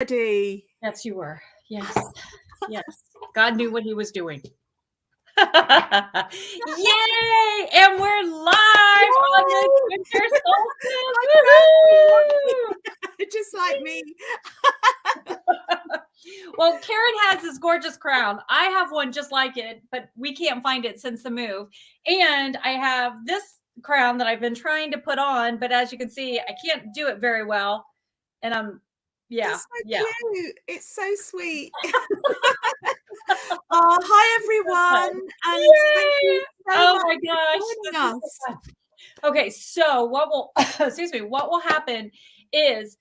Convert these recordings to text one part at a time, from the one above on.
Ready. Yes, you were. Yes. Yes. God knew what he was doing. Yay! And we're live on the winter solstice. Just like me. Well, Karen has this gorgeous crown. I have one just like it, but we can't find it since the move. And I have this crown that I've been trying to put on, but as you can see, I can't do it very well. And That's so cute. It's so sweet. Oh, hi everyone. And thank you so much my gosh. for joining us. Okay, so what will what will happen is,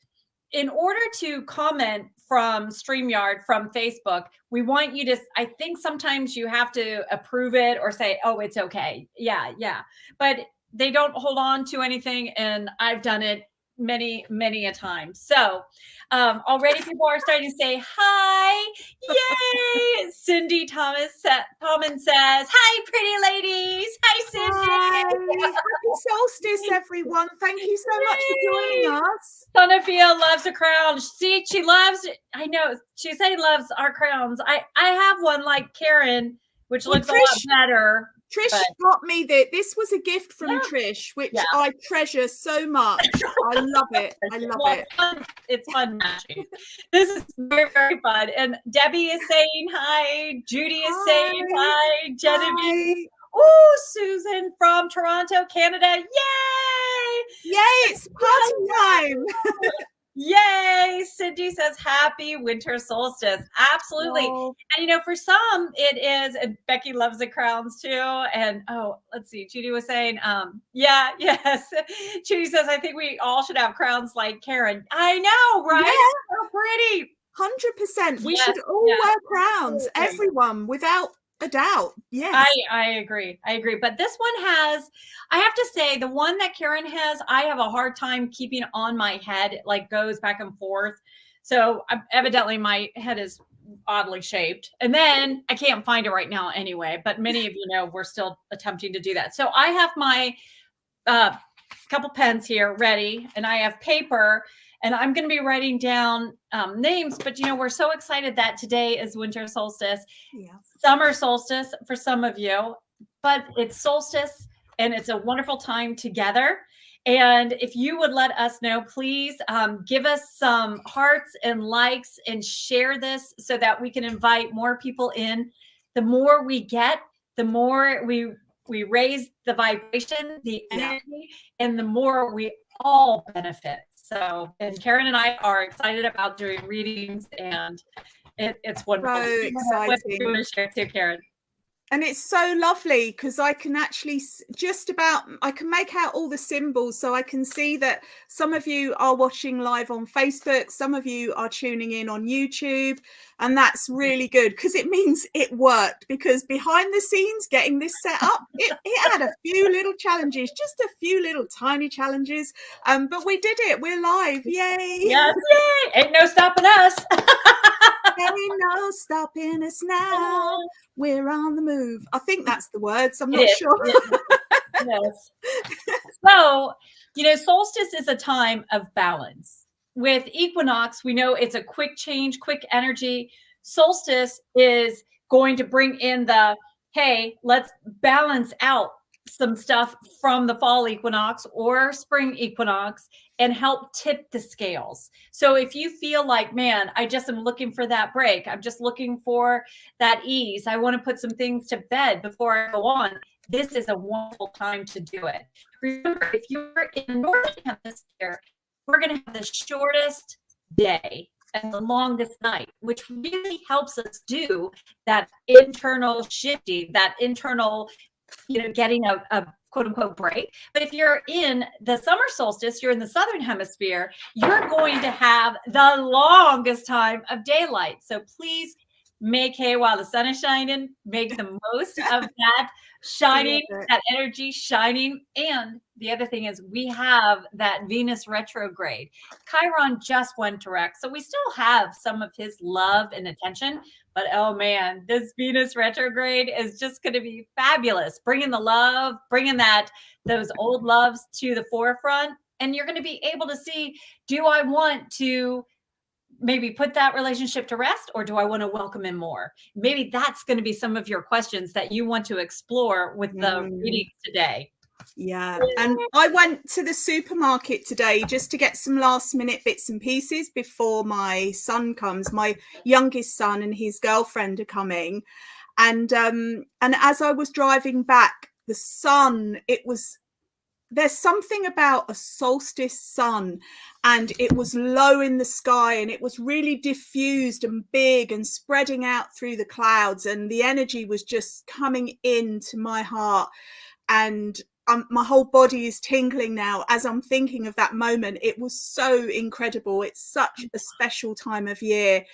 in order to comment from StreamYard from Facebook, we want you to, I think sometimes you have to approve it or say, oh, it's okay. Yeah. But they don't hold on to anything. And I've done it many a time. So already people are starting to say hi. Yay. Cindy Thomas says, hi, pretty ladies. Hi, Cindy. Hi. Happy solstice, everyone. Thank you so much for joining us. Sonafia loves a crown. See, she loves, I know, she say loves our crowns. I have one like Karen, which looks a lot better. Trish got me this was a gift from Trish, which I treasure so much. I love it. I love it. It's fun matching. This is very, very fun. And Debbie is saying hi. Judy is saying hi. Genevieve. Oh, Susan from Toronto, Canada. Yay! Yay, it's party time. Yay! Cindy says happy winter solstice. Absolutely. Oh. And for some it is, and Becky loves the crowns too. And let's see, Judy was saying, yes. Judy says, I think we all should have crowns like Karen. I know, right? Yeah. So pretty. 100%. We should all wear crowns, everyone, without a doubt. Yes. I agree. But this one has, I have to say, the one that Karen has, I have a hard time keeping on my head. It like goes back and forth. So evidently my head is oddly shaped. And then I can't find it right now anyway. But many of you know we're still attempting to do that. So I have my couple pens here ready, and I have paper. And I'm going to be writing down names, but we're so excited that today is winter solstice, summer solstice for some of you, but it's solstice and it's a wonderful time together. And if you would let us know, please give us some hearts and likes and share this so that we can invite more people in. The more we get, the more we raise the vibration, the energy, and the more we all benefit. So, and Karen and I are excited about doing readings, and it's wonderful. So exciting. What do you want to share too, Karen? And it's so lovely because I can actually I can make out all the symbols. So I can see that some of you are watching live on Facebook. Some of you are tuning in on YouTube. And that's really good because it means it worked, because behind the scenes, getting this set up, it had a few little challenges, just a few little tiny challenges. But we did it. We're live. Yay. Yes, yay. Ain't no stopping us. There ain't no stopping us now. We're on the move. I think that's the words. I'm not sure. Yes. So, solstice is a time of balance. With equinox, we know it's a quick change, quick energy. Solstice is going to bring in the, hey, let's balance out some stuff from the fall equinox or spring equinox and help tip the scales. So if you feel like, man, I just am looking for that break, I'm just looking for that ease, I want to put some things to bed before I go on, this is a wonderful time to do it. Remember, if you're in the northern hemisphere, we're going to have the shortest day and the longest night, which really helps us do that internal shifting, that internal getting a quote unquote break. But if you're in the summer solstice, you're in the southern hemisphere, you're going to have the longest time of daylight. So please make hay while the sun is shining, make the most of that shining, that energy shining. And the other thing is we have that Venus retrograde. Chiron just went direct. So we still have some of his love and attention, but oh man, this Venus retrograde is just going to be fabulous. Bringing the love, bringing those old loves to the forefront. And you're going to be able to see, do I want to maybe put that relationship to rest, or do I want to welcome in more? Maybe that's going to be some of your questions that you want to explore with the reading today. Yeah. And I went to the supermarket today just to get some last minute bits and pieces before my son comes. My youngest son and his girlfriend are coming. And as I was driving back, the sun, there's something about a solstice sun, and it was low in the sky and it was really diffused and big and spreading out through the clouds, and the energy was just coming into my heart, and my whole body is tingling now as I'm thinking of that moment. It was so incredible. It's such a special time of year.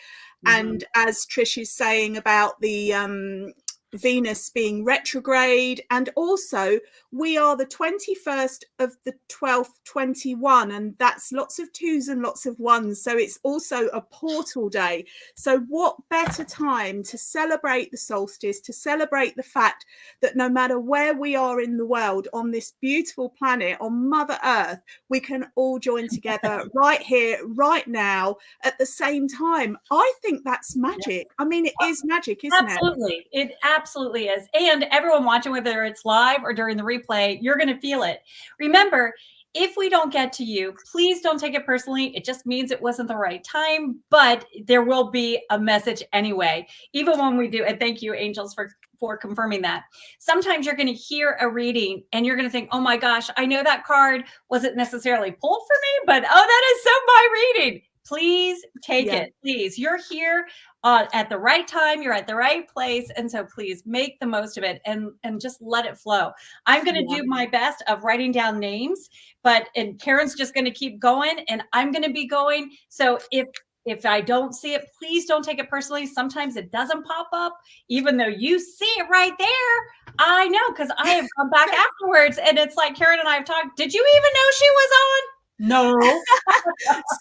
And as Trish is saying about the Venus being retrograde, and also we are the 21st of the 12th 21, and that's lots of twos and lots of ones, so it's also a portal day. So what better time to celebrate the solstice, to celebrate the fact that no matter where we are in the world, on this beautiful planet, on Mother Earth, we can all join together right here, right now, at the same time. I think that's magic. I mean, it is magic, isn't it? Absolutely. It absolutely is. And everyone watching, whether it's live or during the replay, you're going to feel it. Remember, if we don't get to you, please don't take it personally. It just means it wasn't the right time, but there will be a message anyway, even when we do. And thank you, angels, for confirming that. Sometimes you're going to hear a reading and you're going to think, oh my gosh, I know that card wasn't necessarily pulled for me, but oh, that is so my reading. Please take it. Please. You're here at the right time. You're at the right place. And so please make the most of it and just let it flow. I'm going to do my best of writing down names, and Karen's just going to keep going and I'm going to be going. So if I don't see it, please don't take it personally. Sometimes it doesn't pop up, even though you see it right there. I know, because I have come back afterwards and it's like Karen and I have talked. Did you even know she was on? No.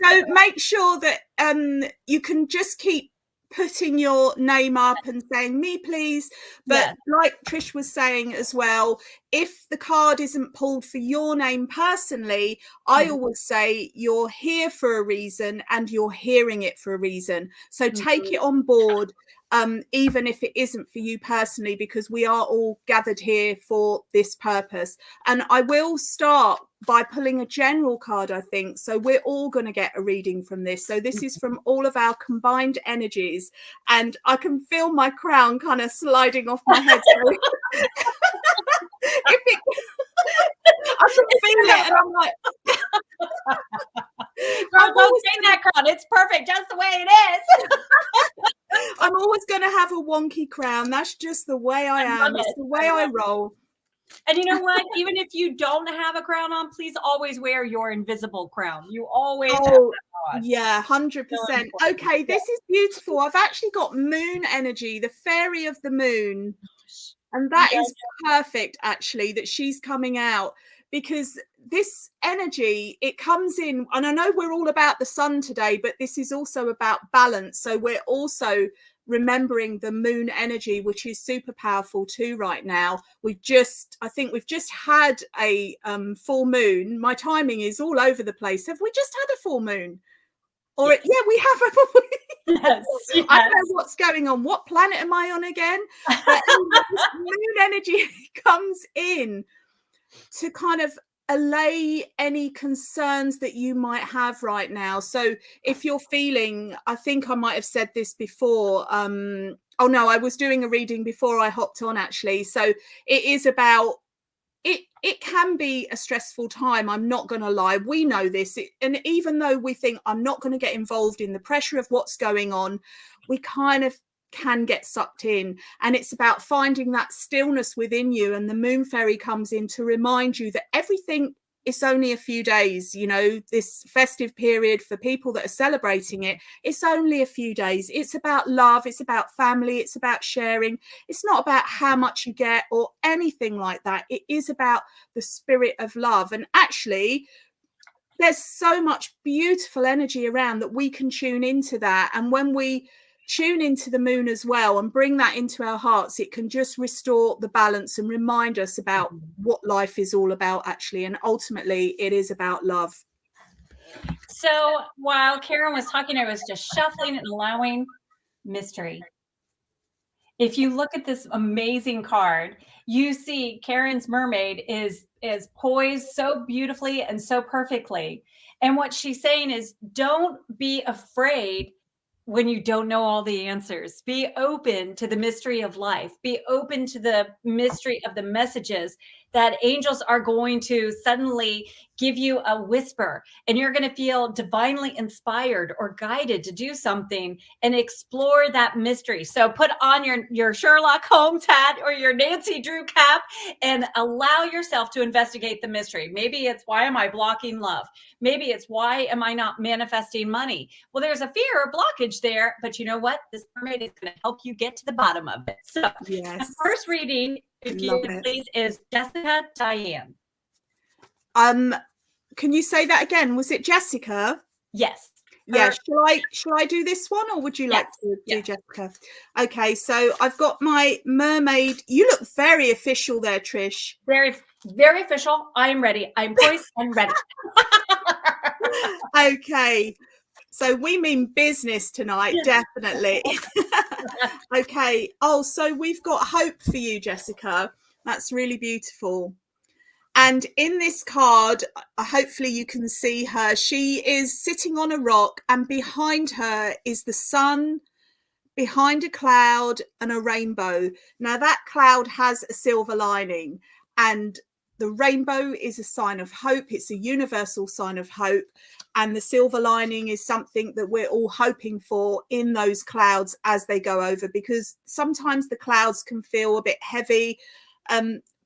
So make sure that you can just keep putting your name up and saying me please, but like Trish was saying as well, if the card isn't pulled for your name personally, I always say you're here for a reason and you're hearing it for a reason, so take it on board, even if it isn't for you personally, because we are all gathered here for this purpose. And I will start by pulling a general card, I think. So we're all going to get a reading from this. So this is from all of our combined energies. And I can feel my crown kind of sliding off my head. So I can feel it. And I'm like... don't say that, crown. It's perfect just the way it is. I'm always going to have a wonky crown. That's just the way I am. It's the way I roll. And you know what? Even if you don't have a crown on, please always wear your invisible crown. You always have that on. Yeah, 100%. Okay, this is beautiful. I've actually got moon energy, the fairy of the moon. And that is perfect, actually, that she's coming out, because this energy, it comes in, and I know we're all about the sun today, but this is also about balance. So we're also remembering the moon energy, which is super powerful too right now. I think we've just had a full moon. My timing is all over the place. Have we just had a full moon? Or we have a full moon. Yes. I don't know what's going on. What planet am I on again? But this moon energy comes in to kind of allay any concerns that you might have right now. So if you're feeling, I think I might have said this before, oh no, I was doing a reading before I hopped on, actually. So it is about, it can be a stressful time. I'm not going to lie. We know this. And even though we think I'm not going to get involved in the pressure of what's going on, we kind of can get sucked in. And it's about finding that stillness within you. And the moon fairy comes in to remind you that everything is only a few days. You know, this festive period, for people that are celebrating it, it's only a few days. It's about love. It's about family. It's about sharing. It's not about how much you get or anything like that. It is about the spirit of love. And actually, there's so much beautiful energy around that we can tune into that. And when we tune into the moon as well and bring that into our hearts, it can just restore the balance and remind us about what life is all about, actually. And ultimately, it is about love. So while Karen was talking, I was just shuffling and allowing mystery. If you look at this amazing card, you see Karen's mermaid is poised so beautifully and so perfectly. And what she's saying is, don't be afraid when you don't know all the answers. Be open to the mystery of life. Be open to the mystery of the messages that angels are going to suddenly give you a whisper, and you're going to feel divinely inspired or guided to do something and explore that mystery. So put on your Sherlock Holmes hat or your Nancy Drew cap and allow yourself to investigate the mystery. Maybe it's, why am I blocking love? Maybe it's, why am I not manifesting money? Well, there's a fear or blockage there, but you know what? This mermaid is going to help you get to the bottom of it. So Yes. the first reading, if you please, is Jessica Diane. Can you say that again? Was it Jessica? Yes. Yeah. Shall I do this one, or would you like to do Jessica? Okay, so I've got my mermaid. You look very official there, Trish. Very, very official. I am ready. I'm poised and ready. Okay. So we mean business tonight, definitely. Okay. Oh, so we've got hope for you, Jessica. That's really beautiful. And in this card, hopefully you can see her. She is sitting on a rock, and behind her is the sun, behind a cloud, and a rainbow. Now that cloud has a silver lining, and the rainbow is a sign of hope. It's a universal sign of hope. And the silver lining is something that we're all hoping for in those clouds as they go over, because sometimes the clouds can feel a bit heavy.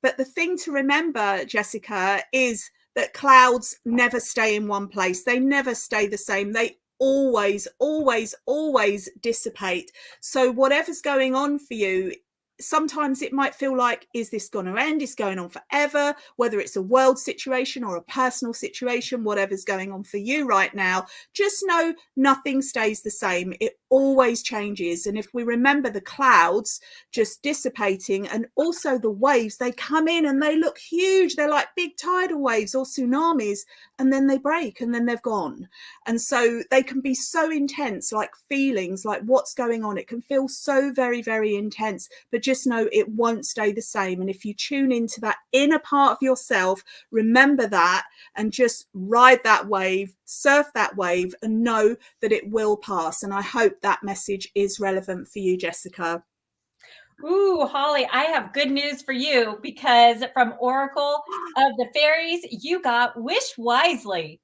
But the thing to remember, Jessica, is that clouds never stay in one place. They never stay the same. They always, always, always dissipate. So whatever's going on for you, sometimes it might feel like, is this going to end? It's going on forever, whether it's a world situation or a personal situation, whatever's going on for you right now. Just know nothing stays the same. It always changes. And if we remember the clouds just dissipating, and also the waves, they come in and they look huge. They're like big tidal waves or tsunamis, and then they break and then they've gone. And so they can be so intense, like feelings, like what's going on. It can feel so very, very intense, but just know it won't stay the same. And if you tune into that inner part of yourself, remember that, and just ride that wave, surf that wave, and know that it will pass. And I hope that message is relevant for you, Jessica. Ooh, Holly, I have good news for you, because from Oracle of the Fairies, you got wish wisely.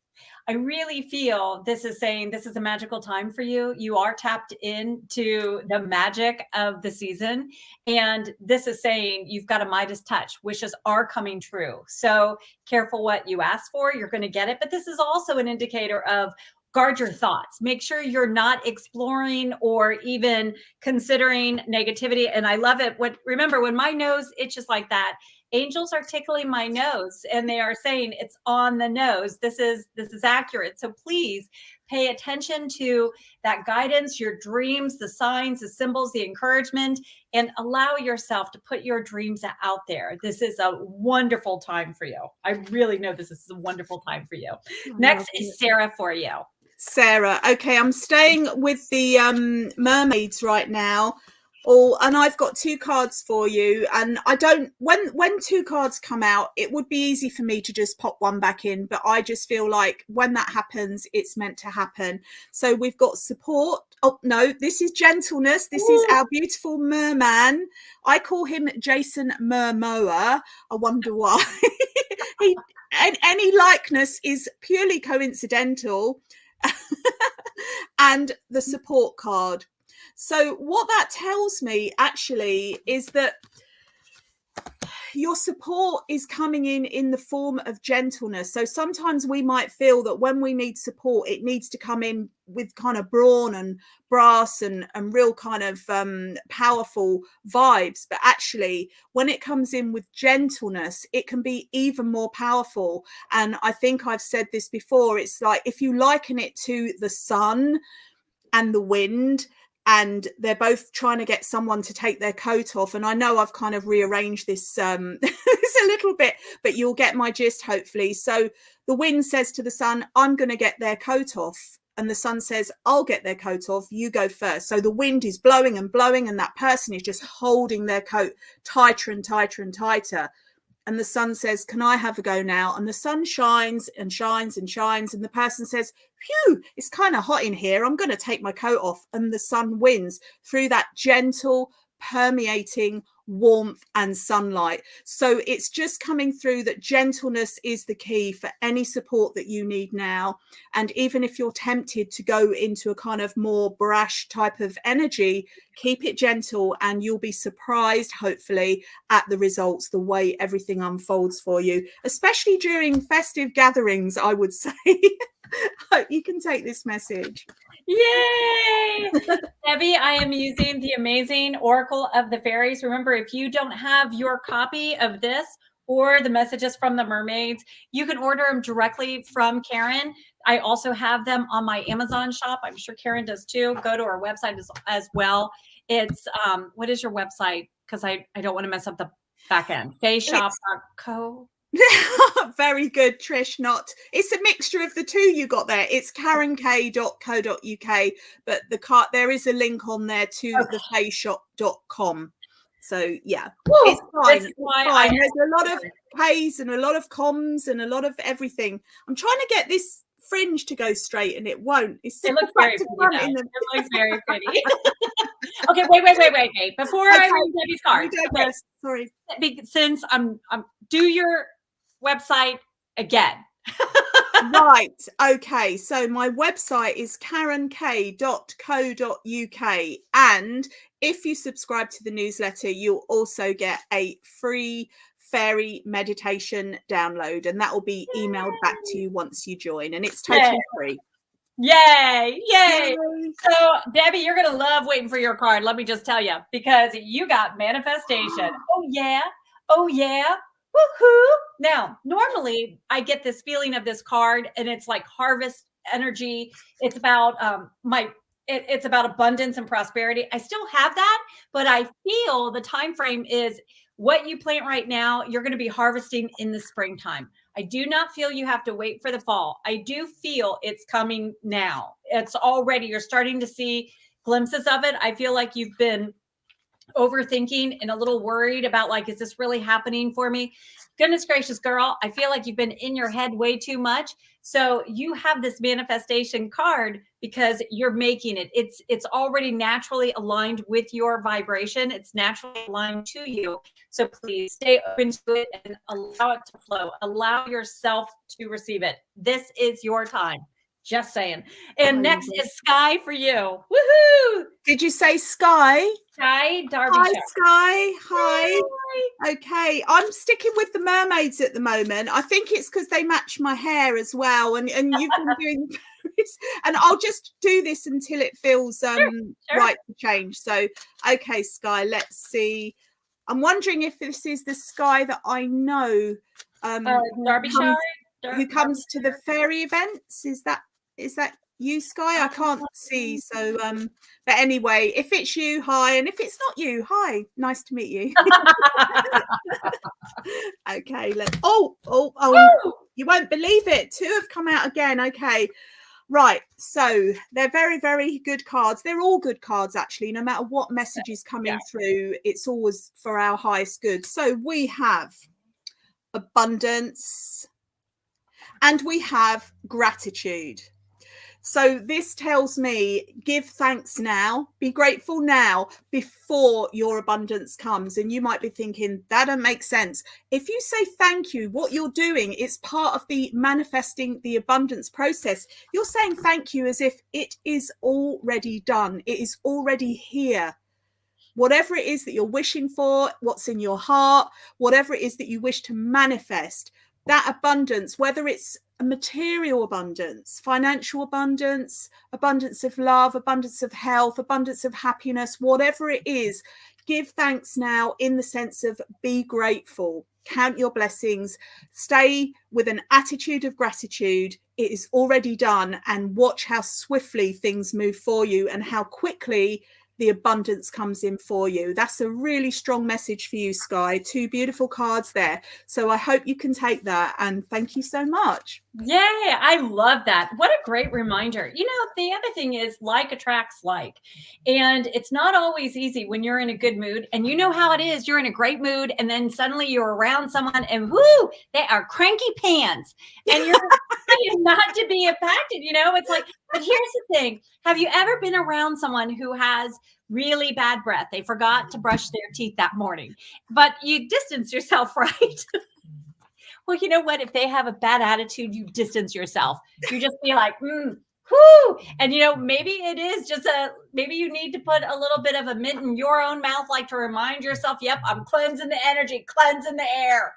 I really feel this is saying this is a magical time for you. You are tapped into the magic of the season. And this is saying you've got a Midas touch. Wishes are coming true. So careful what you ask for. You're going to get it. But this is also an indicator of, guard your thoughts. Make sure you're not exploring or even considering negativity. And I love it. Remember, when my nose itches like that, angels are tickling my nose and they are saying it's on the nose. This is accurate. So please pay attention to that guidance, your dreams, the signs, the symbols, the encouragement, and allow yourself to put your dreams out there. This is a wonderful time for you. I really know this is a wonderful time for you. Next is Sarah for you. Sarah. Okay, I'm staying with the mermaids right now. Oh, and I've got two cards for you. And I don't, when two cards come out, it would be easy for me to just pop one back in, but I just feel like when that happens, it's meant to happen. So we've got support. Oh no, this is gentleness. This is our beautiful merman. I call him Jason Mermoa. I wonder why. Any likeness is purely coincidental. And the support card. So what that tells me actually is that your support is coming in the form of gentleness. So sometimes we might feel that when we need support, it needs to come in with kind of brawn and brass and real kind of powerful vibes. But actually, when it comes in with gentleness, it can be even more powerful. And I think I've said this before. It's like, if you liken it to the sun and the wind, and they're both trying to get someone to take their coat off. And I know I've kind of rearranged this this a little bit, but you'll get my gist, hopefully. So the wind says to the sun, I'm going to get their coat off. And the sun says, I'll get their coat off. You go first. So the wind is blowing and blowing, and that person is just holding their coat tighter and tighter and tighter. And the sun says, can I have a go now? And the sun shines and shines and shines. And the person says, phew, it's kind of hot in here. I'm going to take my coat off. And the sun wins through that gentle, permeating warmth and sunlight. So it's just coming through that gentleness is the key for any support that you need now. And even if you're tempted to go into a kind of more brash type of energy, keep it gentle and you'll be surprised, hopefully, at the results, the way everything unfolds for you, especially during festive gatherings, I would say. Hope you can take this message. Yay! Debbie, I am using the amazing Oracle of the Fairies. Remember, if you don't have your copy of this or the messages from the mermaids, you can order them directly from Karen. I also have them on my Amazon shop. I'm sure Karen does too. Go to our website as well. It's, what is your website? Because I don't want to mess up the back end. Fayshop.co. Very good, Trish. It's a mixture of the two you got there. It's karenk.co.uk, but there is a link on there to the fayshop.com. So yeah, it's fine. It's fine. There's a lot of K's and a lot of comms and a lot of everything. I'm trying to get this fringe to go straight and it won't. It looks very pretty. It looks very pretty. Okay, wait. Before I read Debbie's card, sorry. Since I'm do your website again. Right. Okay. So my website is karenk.co.uk. And if you subscribe to the newsletter, you'll also get a free fairy meditation download, and that will be emailed back to you once you join, and it's totally free. Yay. So Debbie, you're going to love waiting for your card. Let me just tell you, because you got manifestation. Oh yeah. Woohoo! Now, normally I get this feeling of this card, and it's like harvest energy. It's about it's about abundance and prosperity. I still have that, but I feel the time frame is what you plant right now, you're going to be harvesting in the springtime. I do not feel you have to wait for the fall. I do feel it's coming now. It's already, you're starting to see glimpses of it. I feel like you've been overthinking and a little worried about, like, is this really happening for me? Goodness gracious, girl, I feel like you've been in your head way too much. So you have this manifestation card because you're making it. It's already naturally aligned with your vibration. It's naturally aligned to you. So please stay open to it and allow it to flow. Allow yourself to receive it. This is your time. Just saying. And next is Sky for you. Woohoo! Did you say Sky? Sky Darby. Hi, Sky. Hi. Okay, I'm sticking with the mermaids at the moment. I think it's because they match my hair as well, and you've been doing this, and I'll just do this until it feels Sure. right to change. So, okay, Sky. Let's see. I'm wondering if this is the Sky that I know. Derbyshire. Who comes to the fairy events? Is that you, Sky? I can't see. So but anyway, if it's you, hi, and if it's not you, hi, nice to meet you. Okay, let's oh, you won't believe it, 2 have come out again. Okay, right, so they're very, very good cards. They're all good cards, actually. No matter what message is coming through, it's always for our highest good. So we have abundance and we have gratitude. So this tells me, give thanks now, be grateful now before your abundance comes. And you might be thinking, that don't make sense. If you say thank you, what you're doing is part of the manifesting the abundance process. You're saying thank you as if it is already done. It is already here. Whatever it is that you're wishing for, what's in your heart, whatever it is that you wish to manifest, that abundance, whether it's a material abundance, financial abundance, abundance of love, abundance of health, abundance of happiness, whatever it is, give thanks now in the sense of be grateful, count your blessings, stay with an attitude of gratitude, it is already done, and watch how swiftly things move for you and how quickly the abundance comes in for you. That's a really strong message for you, Sky. 2 beautiful cards there. So I hope you can take that, and thank you so much. Yay, I love that. What a great reminder. You know, the other thing is like attracts like. And it's not always easy when you're in a good mood. And you know how it is. You're in a great mood, and then suddenly you're around someone and whoo, they are cranky pants. And you're not to be impacted, you know? It's like, but here's the thing. Have you ever been around someone who has really bad breath? They forgot to brush their teeth that morning, but you distance yourself, right? Well, you know what? If they have a bad attitude, you distance yourself. You just be like, whoo. And, you know, maybe it is just maybe you need to put a little bit of a mint in your own mouth, like to remind yourself, yep, I'm cleansing the energy, cleansing the air.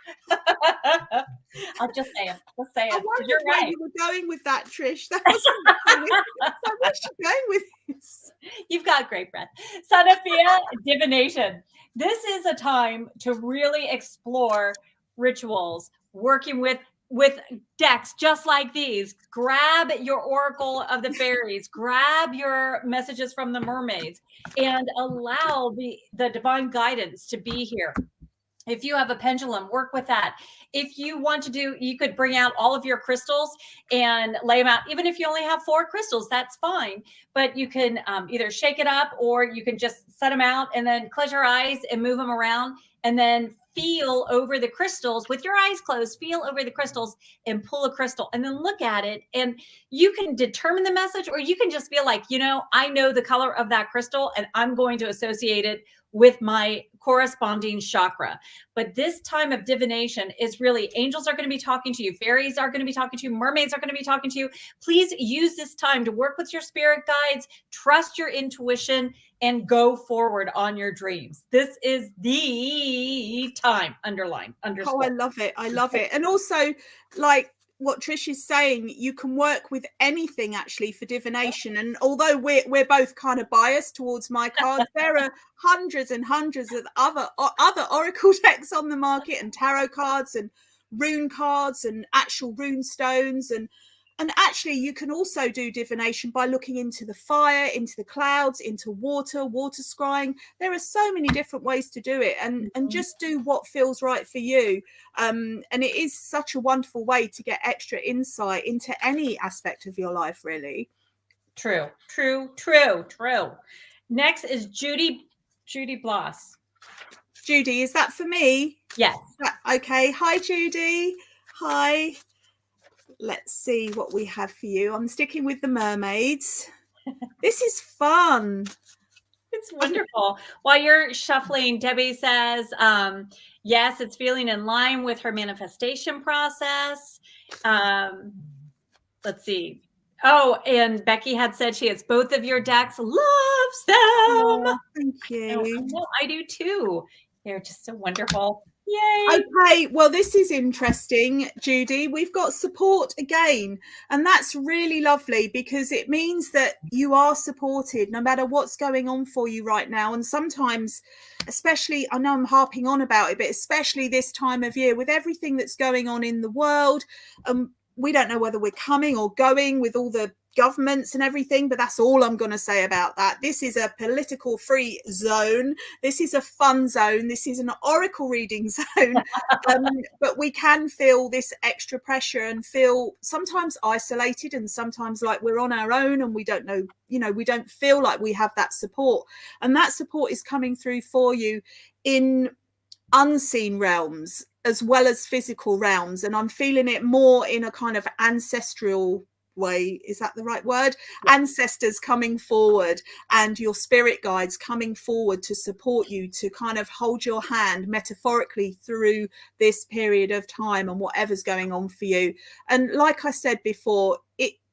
I'll just say it. Just say it. I wondered You're where right. you were going with that, Trish. That wasn't where's she going with this? You've got great breath. Sonophia, divination. This is a time to really explore rituals, working with decks just like these. Grab your oracle of the fairies, grab your messages from the mermaids, and allow the divine guidance to be here. If you have a pendulum, work with that. If you want to do, you could bring out all of your crystals and lay them out. Even if you only have 4 crystals, that's fine. But you can either shake it up, or you can just set them out and then close your eyes and move them around, and then feel over the crystals with your eyes closed, feel over the crystals and pull a crystal and then look at it. And you can determine the message, or you can just feel like, you know, I know the color of that crystal and I'm going to associate it with my corresponding chakra. But this time of divination is really, angels are going to be talking to you. Fairies are going to be talking to you. Mermaids are going to be talking to you. Please use this time to work with your spirit guides, trust your intuition, and go forward on your dreams. This is the time, underline, underscore. Oh, I love it. I love it. And also, like what Trish is saying, you can work with anything actually for divination. And although we're both kind of biased towards my cards, there are hundreds and hundreds of other oracle decks on the market, and tarot cards and rune cards and actual rune stones, and actually you can also do divination by looking into the fire, into the clouds, into water scrying. There are so many different ways to do it, and just do what feels right for you. And it is such a wonderful way to get extra insight into any aspect of your life, really. True. Next is Judy Blass. Judy, is that for me? Yes. Okay. Hi, Judy. Hi. Let's see what we have for you. I'm sticking with the mermaids. This is fun. It's wonderful. While you're shuffling, Debbie says, yes, it's feeling in line with her manifestation process. Let's see. Oh, and Becky had said she has both of your decks, loves them. Oh, thank you. I do too. They're just so wonderful. Yay. Okay, well, this is interesting, Judy. We've got support again, and that's really lovely, because it means that you are supported no matter what's going on for you right now. And sometimes, especially, I know I'm harping on about it, but especially this time of year with everything that's going on in the world, we don't know whether we're coming or going with all the governments and everything, but that's all I'm going to say about that. This is a political free zone. This is a fun zone. This is an oracle reading zone. But we can feel this extra pressure and feel sometimes isolated, and sometimes like we're on our own and we don't know, you know, we don't feel like we have that support. And that support is coming through for you in unseen realms as well as physical realms. And I'm feeling it more in a kind of ancestral way. Is that the right word? Yeah. Ancestors coming forward and your spirit guides coming forward to support you, to kind of hold your hand metaphorically through this period of time and whatever's going on for you. And like I said before,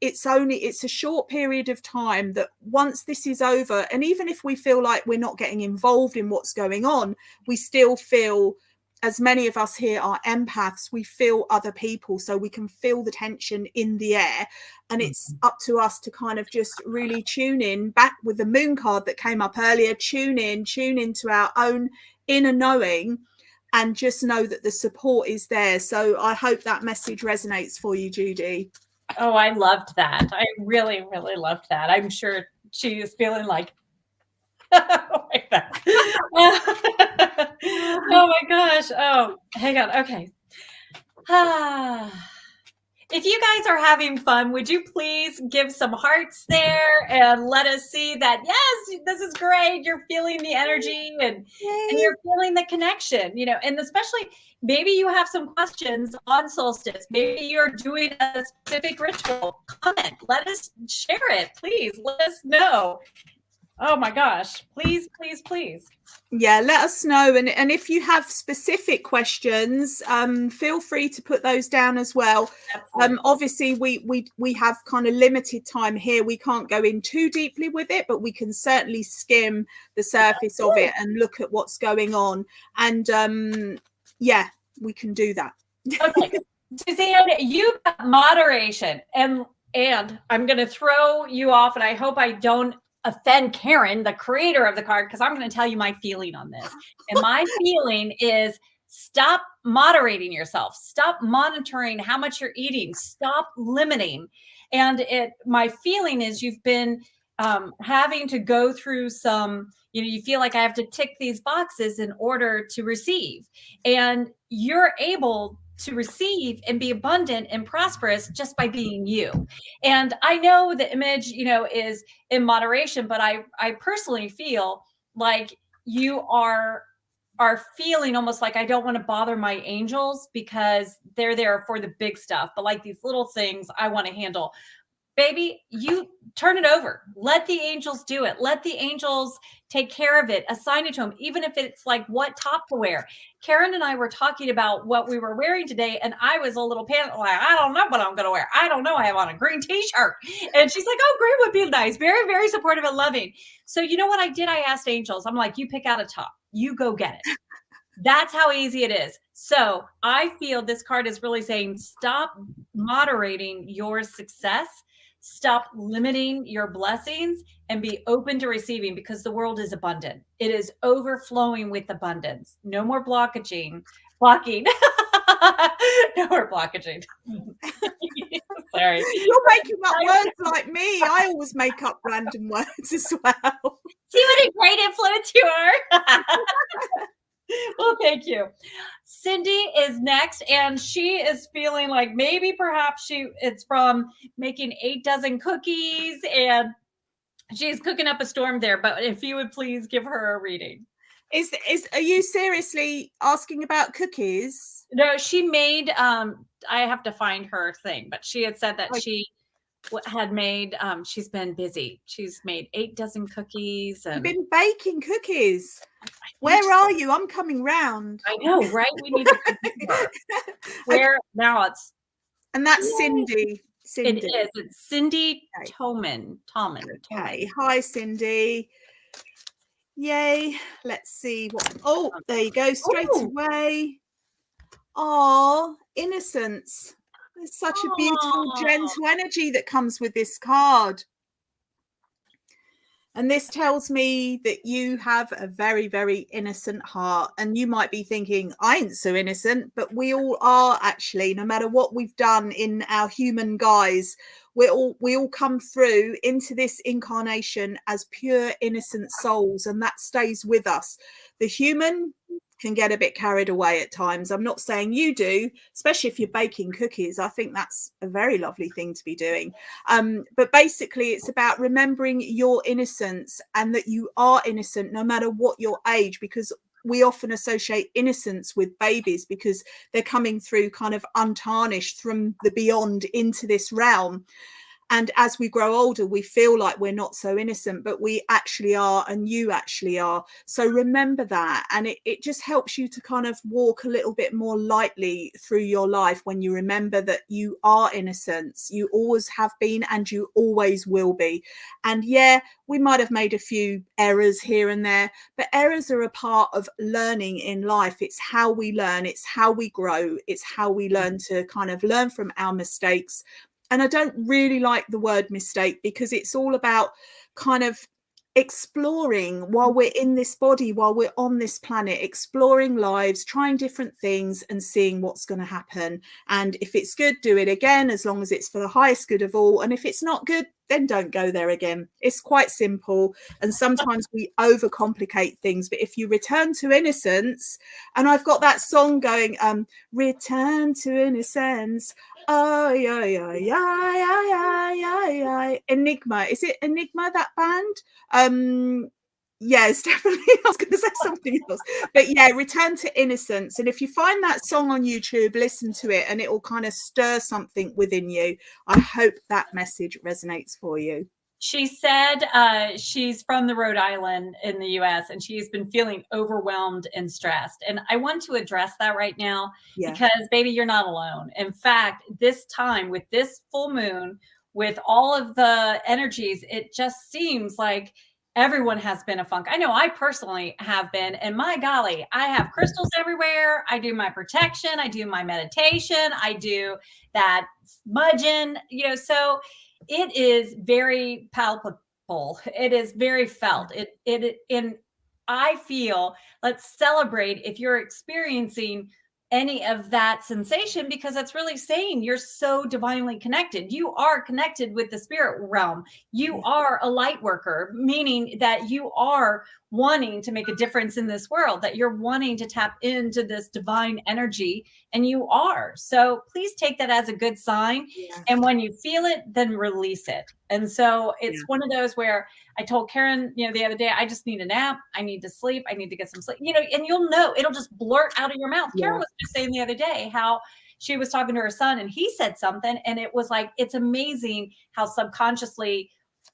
it's a short period of time, that once this is over, and even if we feel like we're not getting involved in what's going on, we still feel, as many of us here are empaths, we feel other people, so we can feel the tension in the air. And it's up to us to kind of just really tune in, back with the moon card that came up earlier, tune into our own inner knowing, and just know that the support is there. So I hope that message resonates for you, Judy. Oh, I loved that. I really, really loved that. I'm sure she is feeling like, like that. Oh my gosh. Oh, hang on. Okay. If you guys are having fun, would you please give some hearts there and let us see that, yes, this is great. You're feeling the energy and you're feeling the connection, you know, and especially maybe you have some questions on solstice. Maybe you're doing a specific ritual. Comment. Let us share it. Please let us know. Oh my gosh. Please, please, please. Yeah, let us know. And if you have specific questions, feel free to put those down as well. Obviously, we have kind of limited time here. We can't go in too deeply with it, but we can certainly skim the surface of it and look at what's going on. And yeah, we can do that. Okay. Suzanne, you got moderation. And I'm going to throw you off, and I hope I don't offend Karen, the creator of the card, because I'm going to tell you my feeling on this. And my feeling is stop moderating yourself. Stop monitoring how much you're eating. Stop limiting. And my feeling is you've been having to go through some, you feel like I have to tick these boxes in order to receive. And you're able to receive and be abundant and prosperous just by being you. And I know the image, is in moderation, but I personally feel like you are feeling almost like I don't want to bother my angels because they're there for the big stuff, but like these little things I want to handle. Baby, you turn it over. Let the angels do it. Let the angels take care of it. Assign it to them, even if it's like what top to wear. Karen and I were talking about what we were wearing today, and I was a little panicked. Like, I don't know what I'm going to wear. I don't know. I have on a green t-shirt. And she's like, oh, green would be nice. Very, very supportive and loving. So you know what I did? I asked angels. I'm like, you pick out a top. You go get it. That's how easy it is. So I feel this card is really saying, stop moderating your success. Stop limiting your blessings and be open to receiving, because the world is abundant. It is overflowing with abundance. No more blocking. No more blockaging. Sorry. You're making up words like me. I always make up random words as well. See what a great influence you are. Well, thank you. Cindy is next, and she is feeling like maybe perhaps it's from making 8 dozen cookies, and she's cooking up a storm there. But if you would please give her a reading. Are you seriously asking about cookies? No, she made I have to find her thing, but she had said that she had made she's been busy. She's made 8 dozen cookies and you've been baking cookies. Where are you? I'm coming round. I know, right? We need to where now it's and that's Cindy. It is. It's Cindy Toman. Okay. Hi, Cindy. Yay. Let's see what. Oh, there you go. Straight away. Oh, innocence. There's such a beautiful, gentle energy that comes with this card. And this tells me that you have a very, very innocent heart. And you might be thinking, I ain't so innocent, but we all are actually, no matter what we've done in our human guise, we all come through into this incarnation as pure, innocent souls, and that stays with us. The human can get a bit carried away at times. I'm not saying you do, especially if you're baking cookies. I think that's a very lovely thing to be doing. But basically, it's about remembering your innocence and that you are innocent no matter what your age, because we often associate innocence with babies because they're coming through kind of untarnished from the beyond into this realm. And as we grow older, we feel like we're not so innocent, but we actually are, and you actually are. So remember that. And it just helps you to kind of walk a little bit more lightly through your life when you remember that you are innocent. You always have been, and you always will be. And yeah, we might have made a few errors here and there, but errors are a part of learning in life. It's how we learn. It's how we grow. It's how we learn to kind of learn from our mistakes. And I don't really like the word mistake because it's all about kind of exploring while we're in this body, while we're on this planet, exploring lives, trying different things and seeing what's going to happen. And if it's good, do it again, as long as it's for the highest good of all. And if it's not good, then don't go there again. It's quite simple. And sometimes we overcomplicate things, but if you return to innocence, and I've got that song going, return to innocence. Oh yeah, yeah, yeah, yeah, yeah, yeah. Enigma. Is it Enigma, that band? Yeah, it's definitely, I was going to say something else, but yeah, return to innocence. And if you find that song on YouTube, listen to it and it will kind of stir something within you. I hope that message resonates for you. She said she's from the Rhode Island in the US, and she's been feeling overwhelmed and stressed. And I want to address that right now, because baby, you're not alone. In fact, this time with this full moon, with all of the energies, it just seems like everyone has been a funk. I know I personally have been, and my golly, I have crystals everywhere. I do my protection. I do my meditation. I do that smudging, so it is very palpable. It is very felt. And I feel, let's celebrate if you're experiencing any of that sensation, because it's really saying you're so divinely connected. You are connected with the spirit realm. You are a light worker, meaning that you are wanting to make a difference in this world, that you're wanting to tap into this divine energy, and you are. So please take that as a good sign. And when you feel it, then release it. And so it's one of those where I told Karen, the other day, I just need a nap. I need to sleep. I need to get some sleep, and you'll know, it'll just blurt out of your mouth. Karen was just saying the other day how she was talking to her son and he said something, and it was like, it's amazing how subconsciously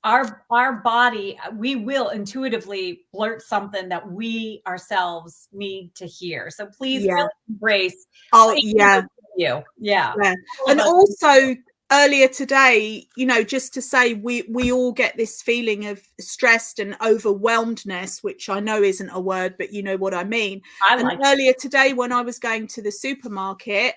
our body, we will intuitively blurt something that we ourselves need to hear. So please really embrace. And also earlier today, just to say, we all get this feeling of stressed and overwhelmedness, which I know isn't a word, but you know what I mean. Earlier today, when I was going to the supermarket,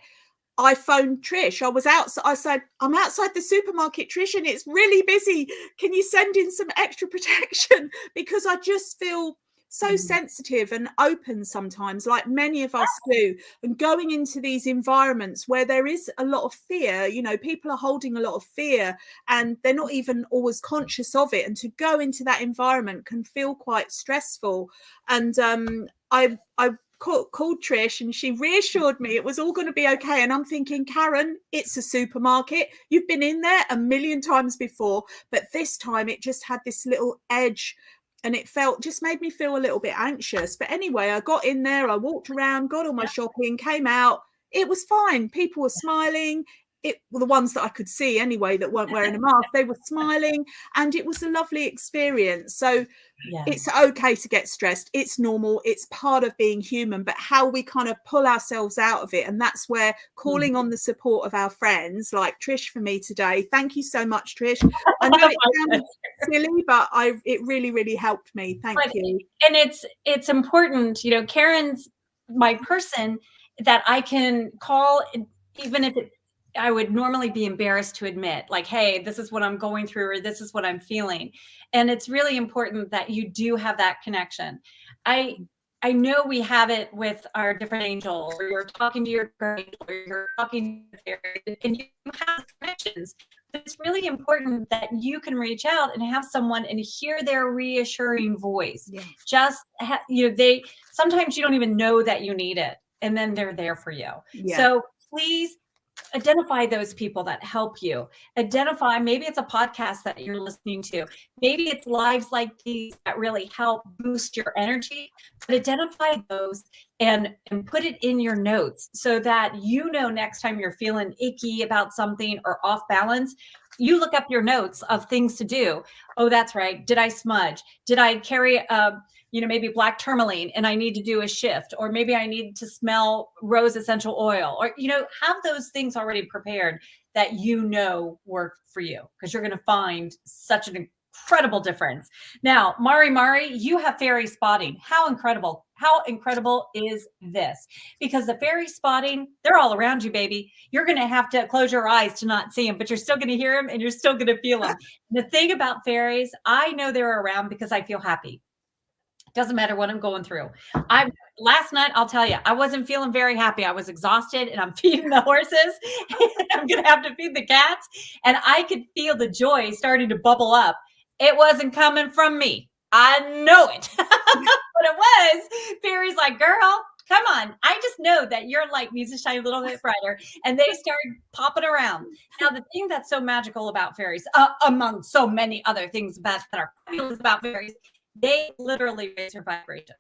I phoned Trish. I was outside. I said, I'm outside the supermarket, Trish, and it's really busy. Can you send in some extra protection? Because I just feel so sensitive and open sometimes, like many of us do. And going into these environments where there is a lot of fear, people are holding a lot of fear and they're not even always conscious of it. And to go into that environment can feel quite stressful. And I called Trish and she reassured me it was all going to be okay. And I'm thinking, Karen, it's a supermarket. You've been in there a million times before, but this time it just had this little edge and it just made me feel a little bit anxious. But anyway, I got in there, I walked around, got all my shopping, came out. It was fine. People were smiling. The ones that I could see anyway that weren't wearing a mask, they were smiling, and it was a lovely experience. So it's okay to get stressed. It's normal. It's part of being human, but how we kind of pull ourselves out of it. And that's where calling on the support of our friends like Trish for me today. Thank you so much, Trish. I know it sounds silly, but it really, really helped me. Thank you. And it's important, Karen's my person that I can call, even if I would normally be embarrassed to admit, like, hey, this is what I'm going through, or this is what I'm feeling. And it's really important that you do have that connection. I know we have it with our different angels, or you're talking to your angel, or you're talking to fairies, and you have connections. But it's really important that you can reach out and have someone and hear their reassuring voice. Just, sometimes you don't even know that you need it, and then they're there for you. So please identify those people that help you. Identify, maybe it's a podcast that you're listening to. Maybe it's lives like these that really help boost your energy. But identify those and put it in your notes so that next time you're feeling icky about something or off balance, you look up your notes of things to do. Oh, that's right. Did I smudge? Did I carry maybe black tourmaline and I need to do a shift, or maybe I need to smell rose essential oil, or, have those things already prepared that work for you, because you're going to find such an incredible difference. Now, Mari, you have fairy spotting. How incredible. How incredible is this? Because the fairy spotting, they're all around you, baby. You're going to have to close your eyes to not see them, but you're still going to hear them and you're still going to feel them. The thing about fairies, I know they're around because I feel happy. Doesn't matter what I'm going through. Last night, I'll tell you, I wasn't feeling very happy. I was exhausted and I'm feeding the horses. And I'm going to have to feed the cats. And I could feel the joy starting to bubble up. It wasn't coming from me. I know it. But it was. Fairy's like, girl, come on. I just know that your light needs to shine a little bit brighter. And they started popping around. Now, the thing that's so magical about fairies, among so many other things that are fabulous about fairies, they literally raise your vibration.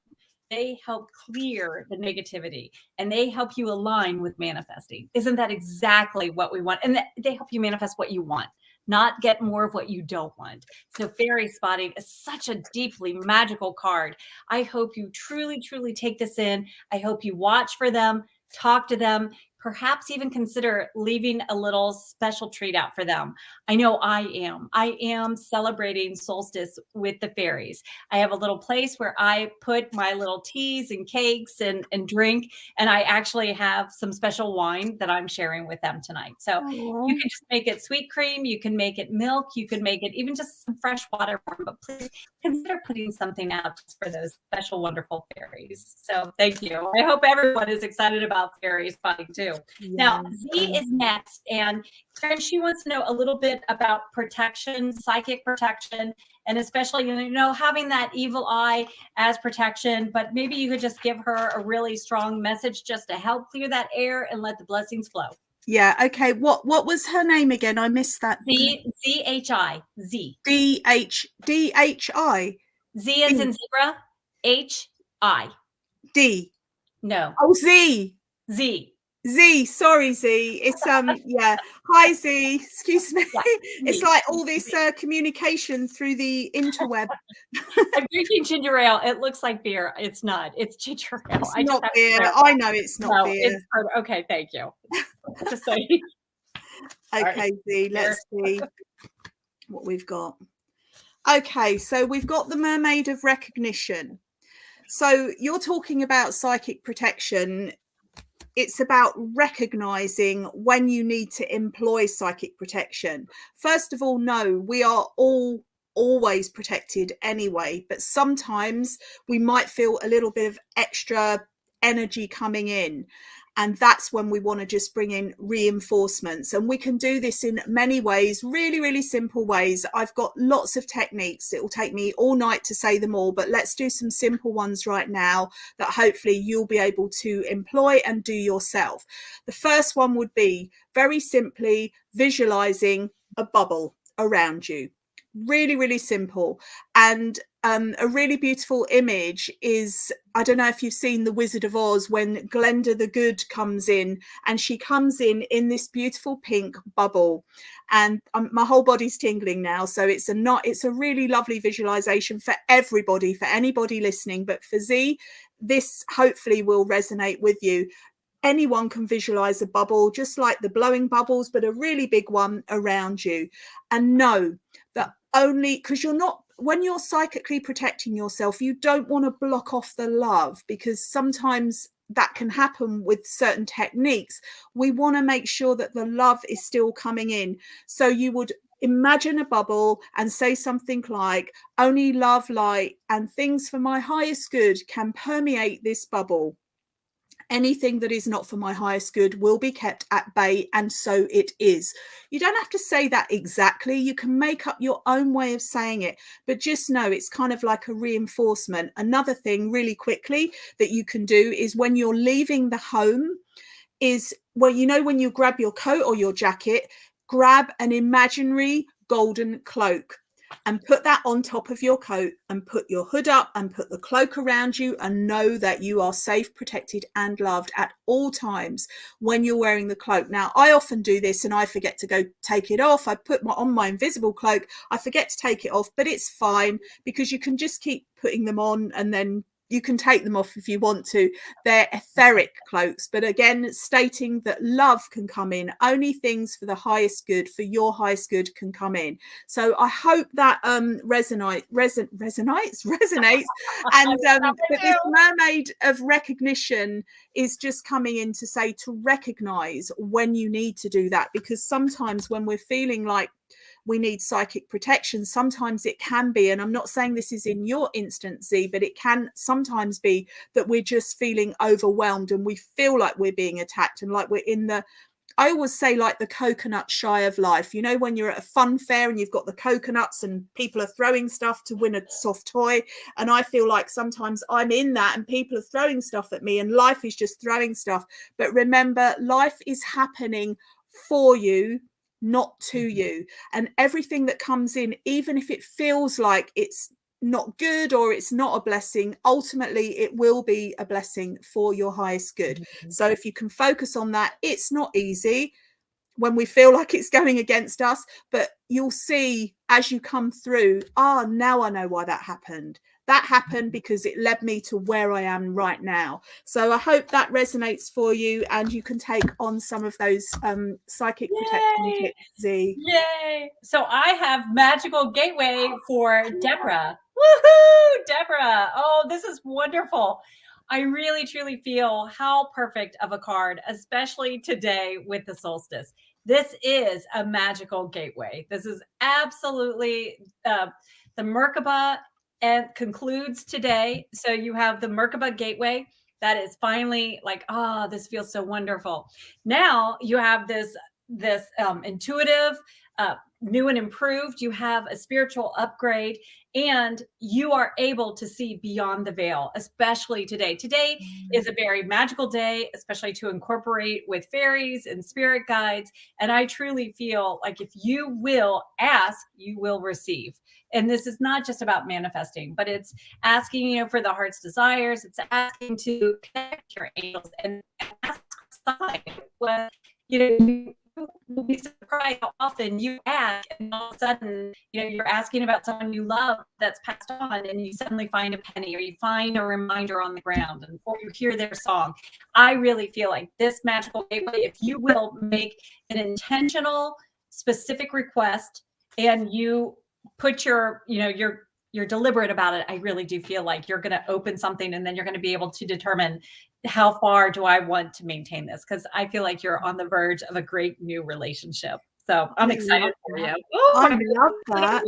They help clear the negativity and they help you align with manifesting. Isn't that exactly what we want? And they help you manifest what you want, not get more of what you don't want. So fairy spotting is such a deeply magical card. I hope you truly, truly take this in. I hope you watch for them, talk to them, perhaps even consider leaving a little special treat out for them. I know I am celebrating solstice with the fairies. I have a little place where I put my little teas and cakes and drink, and I actually have some special wine that I'm sharing with them tonight. So you can just make it sweet cream, you can make it milk, you can make it even just some fresh water, but please consider putting something out just for those special, wonderful fairies. So thank you. I hope everyone is excited about fairies spotting too. Yeah. Now, Z is next, and Karen, she wants to know a little bit about protection, psychic protection, and especially, having that evil eye as protection, but maybe you could just give her a really strong message just to help clear that air and let the blessings flow. Yeah. Okay. What was her name again? I missed that. Z-H-I. Z. D-H-I. Z as in zebra. H-I. D. No. Oh, Z. Z. Z, sorry, Z. It's yeah. Hi, Z. Excuse me. Yeah, it's like all this communication through the interweb. I'm drinking ginger ale. It looks like beer. It's not. It's ginger ale. It's not beer. I know it's not beer. Okay, thank you. Just saying. Okay, Z. Let's see what we've got. Okay, so we've got the Mermaid of Recognition. So you're talking about psychic protection. It's about recognizing when you need to employ psychic protection. First of all, no, we are all always protected anyway, but sometimes we might feel a little bit of extra energy coming in. And that's when we want to just bring in reinforcements. And we can do this in many ways, really, really simple ways. I've got lots of techniques. It will take me all night to say them all, but let's do some simple ones right now that hopefully you'll be able to employ and do yourself. The first one would be very simply visualizing a bubble around you. Really, really simple. And a really beautiful image is, I don't know if you've seen The Wizard of Oz, when Glenda the Good comes in, and she comes in this beautiful pink bubble, and my whole body's tingling now. So it's a really lovely visualization for everybody, for anybody listening, but for Z, this hopefully will resonate with you. Anyone can visualize a bubble, just like the blowing bubbles, but a really big one around you. And know that only because when you're psychically protecting yourself, you don't want to block off the love, because sometimes that can happen with certain techniques. We want to make sure that the love is still coming in. So you would imagine a bubble and say something like, only love, light, and things for my highest good can permeate this bubble. Anything that is not for my highest good will be kept at bay, and so it is. You don't have to say that exactly. You can make up your own way of saying it, but just know it's kind of like a reinforcement. Another thing really quickly that you can do is when you're leaving the home is, well, when you grab your coat or your jacket, grab an imaginary golden cloak and put that on top of your coat, and put your hood up and put the cloak around you, and know that you are safe, protected and loved at all times when you're wearing the cloak. Now, I often do this and I forget to go take it off. I put on my invisible cloak, I forget to take it off, but it's fine, because you can just keep putting them on and then you can take them off if you want to. They're etheric cloaks, but again, stating that love can come in. Only things for the highest good, for your highest good, can come in. So I hope that resonates. And but this Mermaid of Recognition is just coming in to say to recognize when you need to do that, because sometimes when we're feeling like we need psychic protection, sometimes it can be, and I'm not saying this is in your instance, Z, but it can sometimes be that we're just feeling overwhelmed and we feel like we're being attacked, and like we're in the, I always say, like the coconut shy of life. You know, when you're at a fun fair and you've got the coconuts and people are throwing stuff to win a soft toy, and I feel like sometimes I'm in that and people are throwing stuff at me and life is just throwing stuff. But remember, life is happening for you, not to you. And everything that comes in, even if it feels like it's not good or it's not a blessing, ultimately it will be a blessing for your highest good. So if you can focus on that, it's not easy when we feel like it's going against us, but you'll see as you come through, now I know why that happened. That happened because it led me to where I am right now. So I hope that resonates for you and you can take on some of those psychic protection tips, Z. Yay! So I have Magical Gateway for Deborah. Woohoo! Deborah. Oh, this is wonderful. I really, truly feel how perfect of a card, especially today with the solstice. This is a magical gateway. This is absolutely the Merkaba, and concludes today. So you have the Merkaba gateway that is finally like, this feels so wonderful. Now you have this intuitive, new and improved. You have a spiritual upgrade, and you are able to see beyond the veil, especially today. Today is a very magical day, especially to incorporate with fairies and spirit guides. And I truly feel like if you will ask, you will receive. And this is not just about manifesting, but it's asking, for the heart's desires. It's asking to connect your angels and ask sign when, you will be surprised how often you ask, and all of a sudden, you're asking about someone you love that's passed on, and you suddenly find a penny, or you find a reminder on the ground, or you hear their song. I really feel like this magical gateway, if you will make an intentional, specific request, and you put you're deliberate about it, I really do feel like you're going to open something, and then you're going to be able to determine how far do I want to maintain this? Because I feel like you're on the verge of a great new relationship. So I'm excited for you. I love that.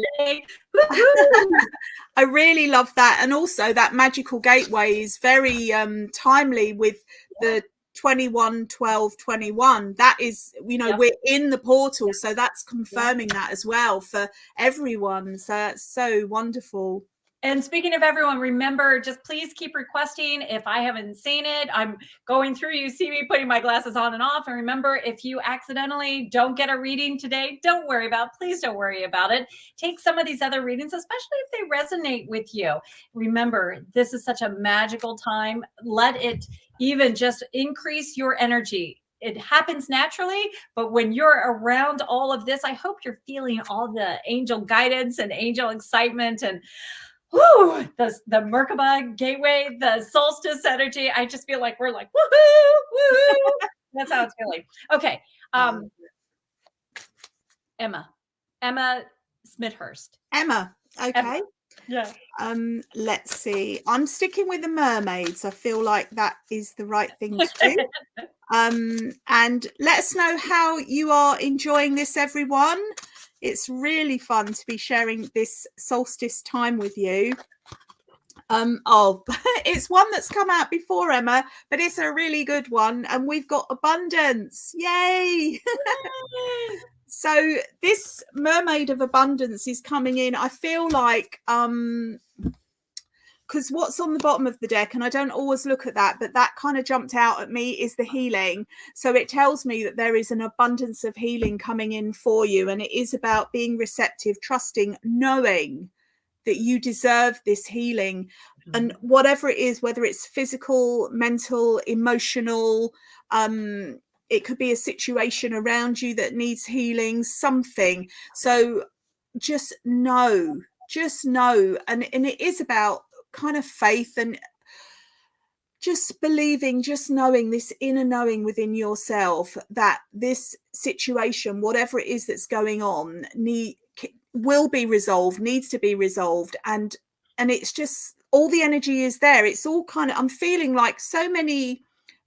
I really love that. And also that magical gateway is very timely with the 21-12-21. That is, we're in the portal. So that's confirming that as well for everyone. So that's so wonderful. And speaking of everyone, remember, just please keep requesting. If I haven't seen it, I'm going through, you see me putting my glasses on and off. And remember, if you accidentally don't get a reading today, please don't worry about it. Take some of these other readings, especially if they resonate with you. Remember, this is such a magical time. Let it even just increase your energy. It happens naturally, but when you're around all of this, I hope you're feeling all the angel guidance and angel excitement and the Merkaba gateway, the solstice energy. I just feel like we're like, woohoo. That's how it's feeling. Okay. Emma Smithhurst. Emma. Okay. Emma. Yeah. Let's see. I'm sticking with the mermaids. I feel like that is the right thing to do. And let us know how you are enjoying this, everyone. It's really fun to be sharing this solstice time with you. It's one that's come out before, Emma, but it's a really good one. And we've got abundance. Yay! So this Mermaid of Abundance is coming in. I feel like because what's on the bottom of the deck, and I don't always look at that, but that kind of jumped out at me, is the healing. So it tells me that there is an abundance of healing coming in for you, and it is about being receptive, trusting, knowing that you deserve this healing. And whatever it is, whether it's physical, mental, emotional, it could be a situation around you that needs healing, something. So just know, and it is about kind of faith. And just believing, just knowing, this inner knowing within yourself that this situation, whatever it is that's going on, will be resolved, needs to be resolved. And it's just, all the energy is there. It's all kind of, I'm feeling like so many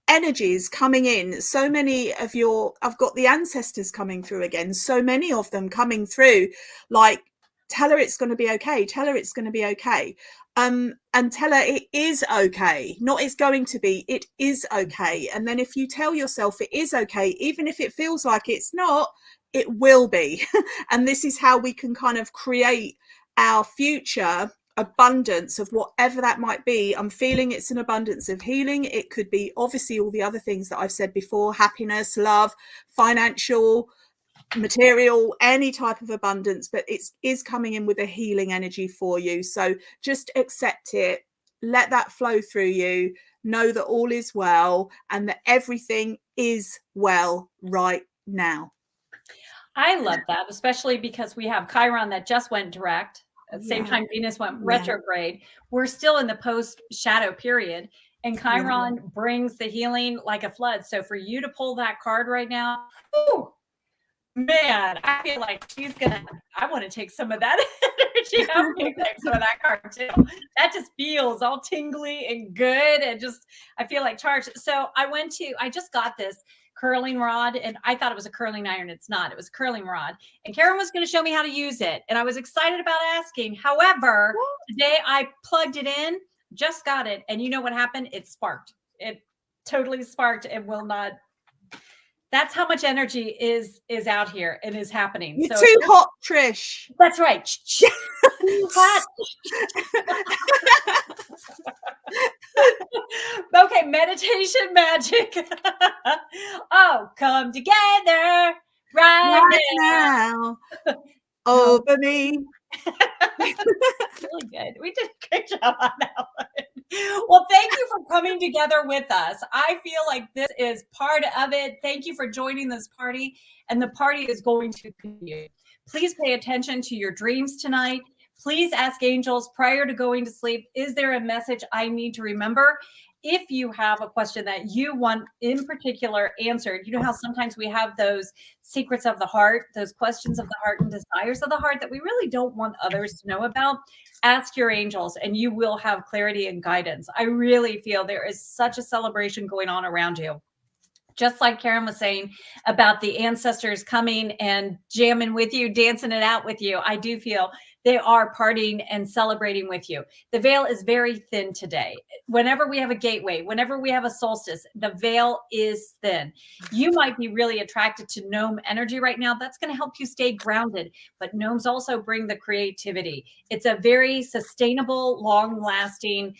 energies coming in, so many of I've got the ancestors coming through again, so many of them coming through, like, tell her it's going to be okay, tell her it's going to be okay, and tell her it is okay, not it's going to be, it is okay. And then if you tell yourself it is okay, even if it feels like it's not, it will be. And this is how we can kind of create our future abundance of whatever that might be. I'm feeling it's an abundance of healing. It could be obviously all the other things that I've said before: happiness, love, financial, material, any type of abundance, but it is coming in with a healing energy for you. So just accept it, let that flow through you, know that all is well and that everything is well right now. I love that, especially because we have Chiron that just went direct. At the same time Venus went retrograde. We're still in the post shadow period, and Chiron brings the healing like a flood. So for you to pull that card right now, ooh, man, I feel like I want to take some of that energy. I'm going to take some of that card too. That just feels all tingly and good, and just, I feel like charged. So I just got this curling rod, and I thought it was a curling iron. It's not. It was a curling rod, and Karen was going to show me how to use it, and I was excited about asking. However, today I plugged it in, just got it, and you know what happened? It sparked. It totally sparked and will not. That's how much energy is out here and is happening. You're too hot, Trish. That's right. Okay, meditation magic. Oh, come together right now. Over me. Really good. We did a great job on that one. Well, thank you for coming together with us. I feel like this is part of it. Thank you for joining this party, and the party is going to continue. Please pay attention to your dreams tonight. Please ask angels prior to going to sleep, is there a message I need to remember? If you have a question that you want in particular answered, you know how sometimes we have those secrets of the heart, those questions of the heart and desires of the heart that we really don't want others to know about. Ask your angels and you will have clarity and guidance. I really feel there is such a celebration going on around you. Just like Karen was saying about the ancestors coming and jamming with you, dancing it out with you, I do feel they are partying and celebrating with you. The veil is very thin today. Whenever we have a gateway, whenever we have a solstice, the veil is thin. You might be really attracted to gnome energy right now. That's going to help you stay grounded. But gnomes also bring the creativity. It's a very sustainable, long-lasting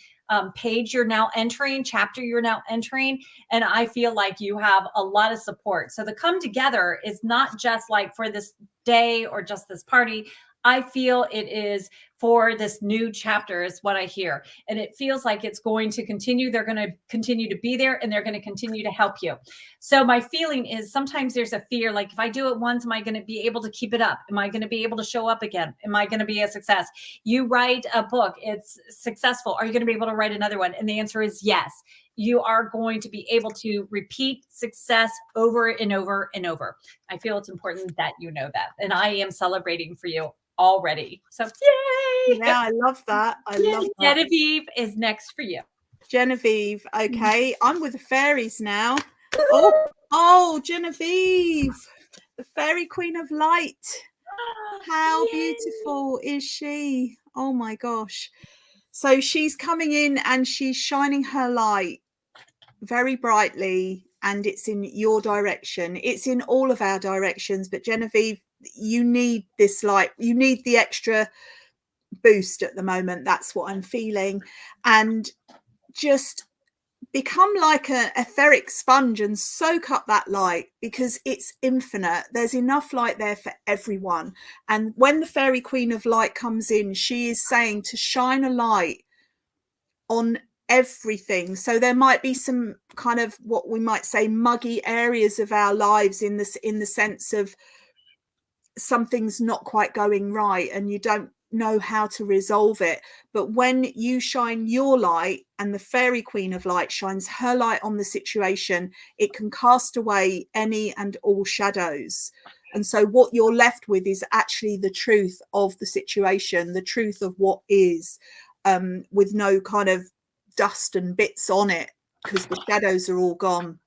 page you're now entering, chapter you're now entering. And I feel like you have a lot of support. So the come together is not just like for this day or just this party. I feel it is for this new chapter is what I hear. And it feels like it's going to continue. They're going to continue to be there and they're going to continue to help you. So my feeling is sometimes there's a fear, like if I do it once, am I going to be able to keep it up? Am I going to be able to show up again? Am I going to be a success? You write a book, it's successful. Are you going to be able to write another one? And the answer is yes. You are going to be able to repeat success over and over and over. I feel it's important that you know that. And I am celebrating for you already. So yay! Yeah, I love that. I love that. Genevieve is next for you. Genevieve. Okay. I'm with the fairies now. Oh, Genevieve, the fairy queen of light. How beautiful is she? Oh my gosh. So she's coming in and she's shining her light very brightly, and it's in your direction. It's in all of our directions, but Genevieve, you need this light. You need the extra boost at the moment. That's what I'm feeling. And just become like an etheric sponge and soak up that light, because it's infinite. There's enough light there for everyone. And when the fairy queen of light comes in, she is saying to shine a light on everything. So there might be some kind of what we might say muggy areas of our lives in the sense of something's not quite going right and you don't know how to resolve it. But when you shine your light and the fairy queen of light shines her light on the situation, it can cast away any and all shadows. And so what you're left with is actually the truth of the situation, the truth of what is, with no kind of dust and bits on it, because the shadows are all gone.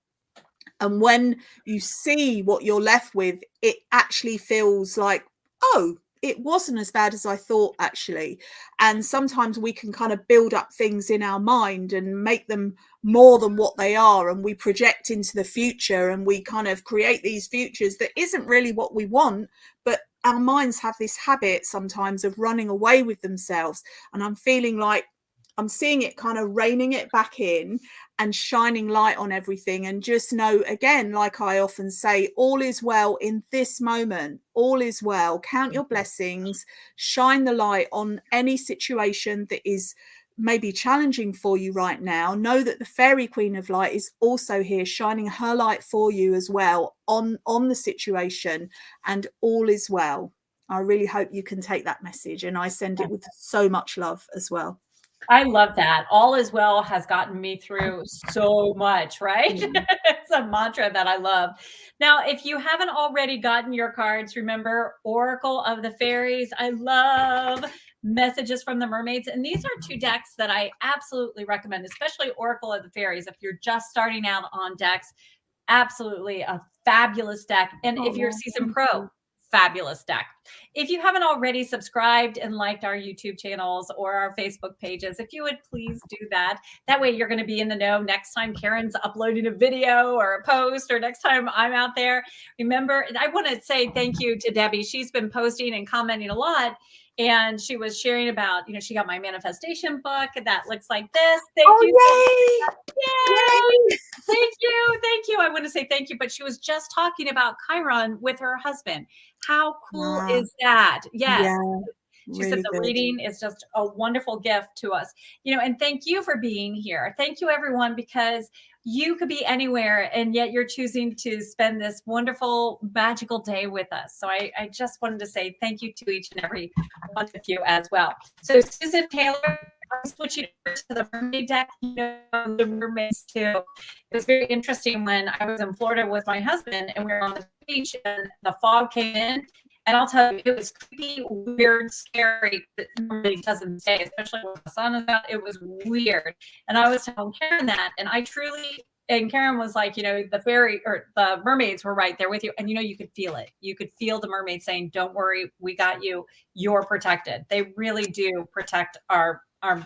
And when you see what you're left with, it actually feels like, oh, it wasn't as bad as I thought, actually. And sometimes we can kind of build up things in our mind and make them more than what they are. And we project into the future, and we kind of create these futures that isn't really what we want. But our minds have this habit sometimes of running away with themselves. And I'm feeling like I'm seeing it kind of reining it back in and shining light on everything. And just know, again, like I often say, all is well in this moment. All is well. Count your blessings, shine the light on any situation that is maybe challenging for you right now. Know that the fairy queen of light is also here, shining her light for you as well on the situation, and all is well. I really hope you can take that message, and I send it with so much love as well. I love that. All is well has gotten me through so much, right? It's a mantra that I love. Now, if you haven't already gotten your cards, remember Oracle of the Fairies. I love Messages from the Mermaids. And these are two decks that I absolutely recommend, especially Oracle of the Fairies. If you're just starting out on decks, absolutely a fabulous deck. And if you're a seasoned pro, fabulous deck. If you haven't already subscribed and liked our YouTube channels or our Facebook pages, if you would please do that. That way you're going to be in the know next time Karen's uploading a video or a post, or next time I'm out there. Remember, I want to say thank you to Debbie. She's been posting and commenting a lot. And she was sharing about, she got my manifestation book that looks like this. Thank you. Yay! Thank you. Thank you. I want to say thank you. But she was just talking about Chiron with her husband. How cool is that? Yes. Yeah, she said the reading is just a wonderful gift to us. And thank you for being here. Thank you, everyone, because you could be anywhere and yet you're choosing to spend this wonderful, magical day with us. So I just wanted to say thank you to each and every one of you as well. So Susan Taylor, I'm switching over to the mermaid deck, the mermaids too. It was very interesting when I was in Florida with my husband and we were on the beach and the fog came in. And I'll tell you, it was creepy, weird, scary. It normally doesn't stay, especially when the sun is out. It was weird. And I was telling Karen that, and and Karen was like, the fairy or the mermaids were right there with you. And, you could feel it. You could feel the mermaids saying, don't worry, we got you. You're protected. They really do protect our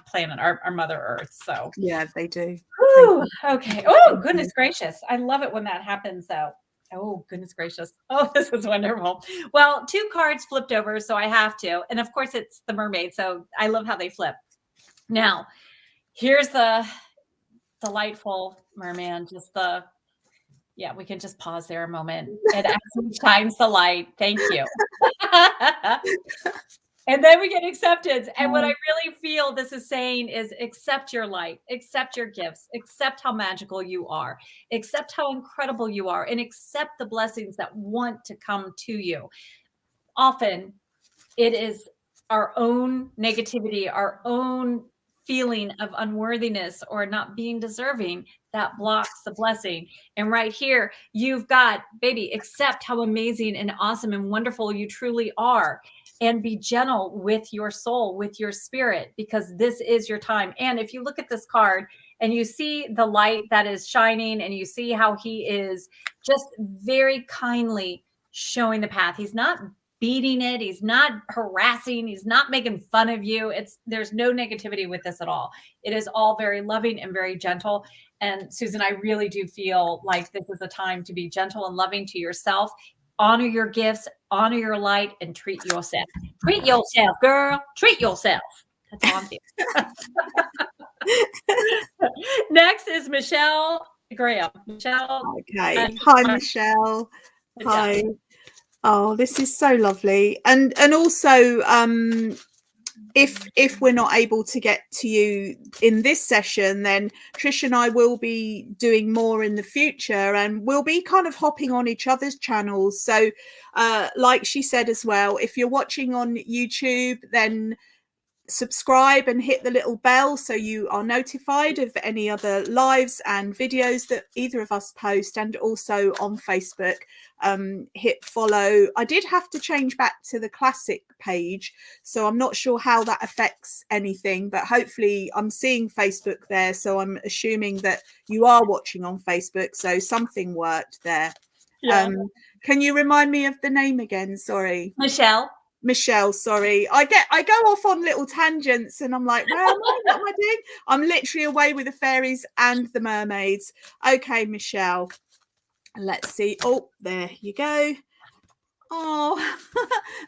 planet, our Mother Earth. So yeah, they do. Whew, okay. Oh, goodness gracious. I love it when that happens, though. Oh, goodness gracious. Oh, this is wonderful. Well, 2 cards flipped over, so I have to. And of course, it's the mermaid. So I love how they flip. Now, here's the delightful merman. We can just pause there a moment. It actually shines the light. Thank you. And then we get acceptance. And what I really feel this is saying is accept your light, accept your gifts, accept how magical you are, accept how incredible you are, and accept the blessings that want to come to you. Often it is our own negativity, our own feeling of unworthiness or not being deserving that blocks the blessing. And right here, you've got, baby, accept how amazing and awesome and wonderful you truly are. And be gentle with your soul, with your spirit, because this is your time. And if you look at this card and you see the light that is shining and you see how he is just very kindly showing the path. He's not beating it. He's not harassing. He's not making fun of you. There's no negativity with this at all. It is all very loving and very gentle. And Susan, I really do feel like this is a time to be gentle and loving to yourself. Honor your gifts, honor your light, and treat yourself. Treat yourself, girl. Treat yourself. That's all I'm doing. Next is Michelle Graham. Michelle. Okay. Hi, Michelle. Hi. Oh, this is so lovely. And also, if we're not able to get to you in this session, then Trish and I will be doing more in the future, and we'll be kind of hopping on each other's channels. So like she said as well, if you're watching on YouTube, then subscribe and hit the little bell so you are notified of any other lives and videos that either of us post. And also on Facebook, hit follow. I did have to change back to the classic page, so I'm not sure how that affects anything, but hopefully I'm seeing Facebook there, so I'm assuming that you are watching on Facebook, so something worked there. Yeah. Can you remind me of the name again? Sorry. Michelle, sorry. I go off on little tangents and I'm like, where am I? What am I doing? I'm literally away with the fairies and the mermaids. Okay, Michelle. Let's see. Oh, there you go. Oh,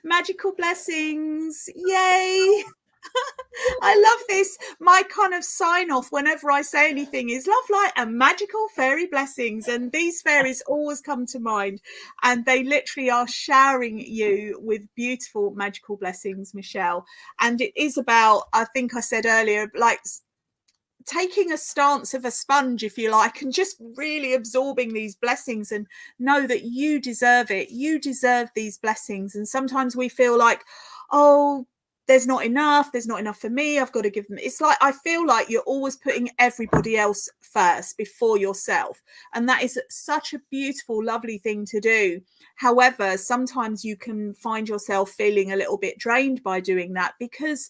magical blessings. Yay. I love this. My kind of sign off whenever I say anything is love, light and magical fairy blessings. And these fairies always come to mind, and they literally are showering you with beautiful magical blessings, Michelle. And it is about, I think I said earlier, like taking a stance of a sponge, if you like, and just really absorbing these blessings, and know that you deserve it. You deserve these blessings. And sometimes we feel like, oh, there's not enough for me, I've got to give them. It's like, I feel like you're always putting everybody else first before yourself, and that is such a beautiful, lovely thing to do. However, sometimes you can find yourself feeling a little bit drained by doing that, because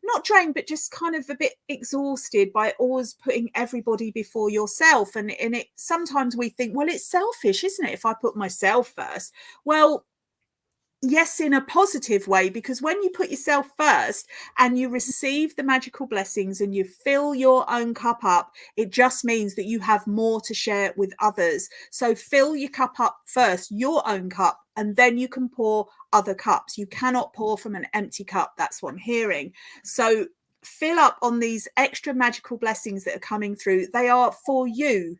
not drained, but just kind of a bit exhausted by always putting everybody before yourself. And it sometimes we think, well, it's selfish, isn't it, if I put myself first? Well, yes, in a positive way, because when you put yourself first and you receive the magical blessings and you fill your own cup up, it just means that you have more to share with others. So fill your cup up first, your own cup, and then you can pour other cups. You cannot pour from an empty cup. That's what I'm hearing. So fill up on these extra magical blessings that are coming through. They are for you,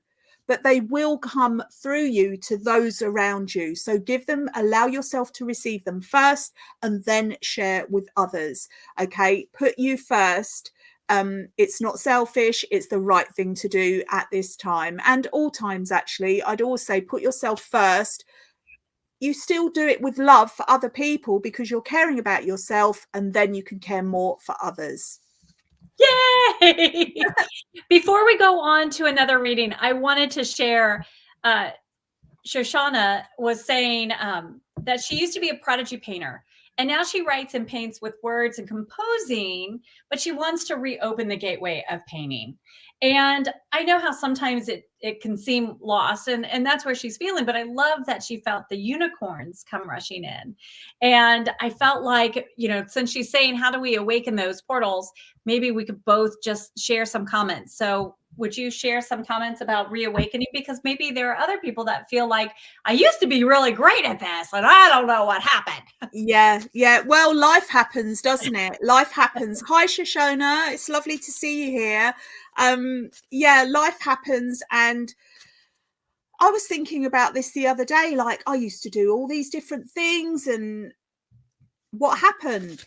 but they will come through you to those around you. So give them, allow yourself to receive them first, and then share with others. Okay, put you first. It's not selfish, it's the right thing to do at this time, and all times actually. I'd always say put yourself first. You still do it with love for other people because you're caring about yourself, and then you can care more for others. Yay! Before we go on to another reading, I wanted to share, Shoshana was saying that she used to be a prodigy painter, and now she writes and paints with words and composing, but she wants to reopen the gateway of painting. And I know how sometimes it can seem lost, and that's where she's feeling, but I love that she felt the unicorns come rushing in. And I felt like, you know, since she's saying, how do we awaken those portals? Maybe we could both just share some comments. So would you share some comments about reawakening? Because maybe there are other people that feel like, I used to be really great at this and I don't know what happened. Yeah. Well, life happens, doesn't it? Life happens. Hi, Shoshana. It's lovely to see you here. Yeah, life happens. And I was thinking about this the other day. Like, I used to do all these different things, and what happened?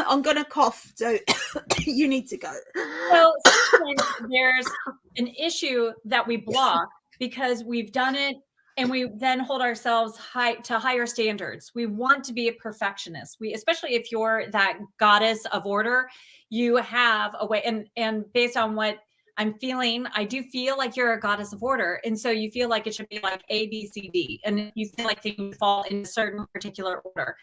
I'm going to cough, so you need to go. So sometimes there's an issue that we block because we've done it, and we then hold ourselves to higher standards. We want to be a perfectionist. Especially if you're that goddess of order, you have a way, and based on what I'm feeling, I do feel like you're a goddess of order. And so you feel like it should be like A, B, C, D. And you feel like things fall in a certain particular order.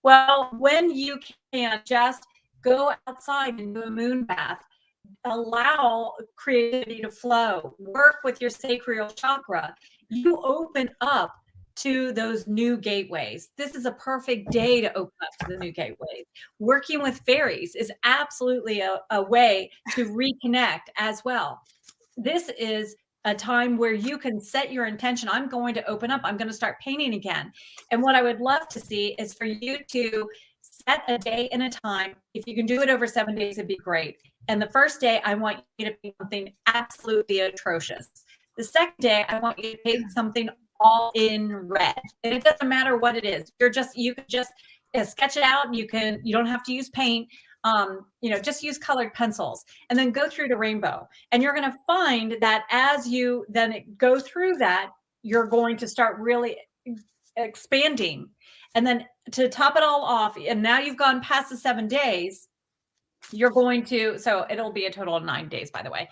Well, when you can just go outside and do a moon bath, allow creativity to flow, work with your sacral chakra, you open up to those new gateways. This is a perfect day to open up to the new gateways. Working with fairies is absolutely a way to reconnect as well. This is a time where you can set your intention. I'm going to open up. I'm going to start painting again. And what I would love to see is for you to set a day and a time. If you can do it over 7 days, it'd be great. And the first day, I want you to paint something absolutely atrocious. The second day, I want you to paint something all in red. And it doesn't matter what it is. You could just sketch it out. You don't have to use paint. Just use colored pencils and then go through the rainbow. And you're going to find that as you then go through that, you're going to start really expanding. And then to top it all off, and now you've gone past the 7 days, you're going to, so it'll be a total of 9 days, by the way.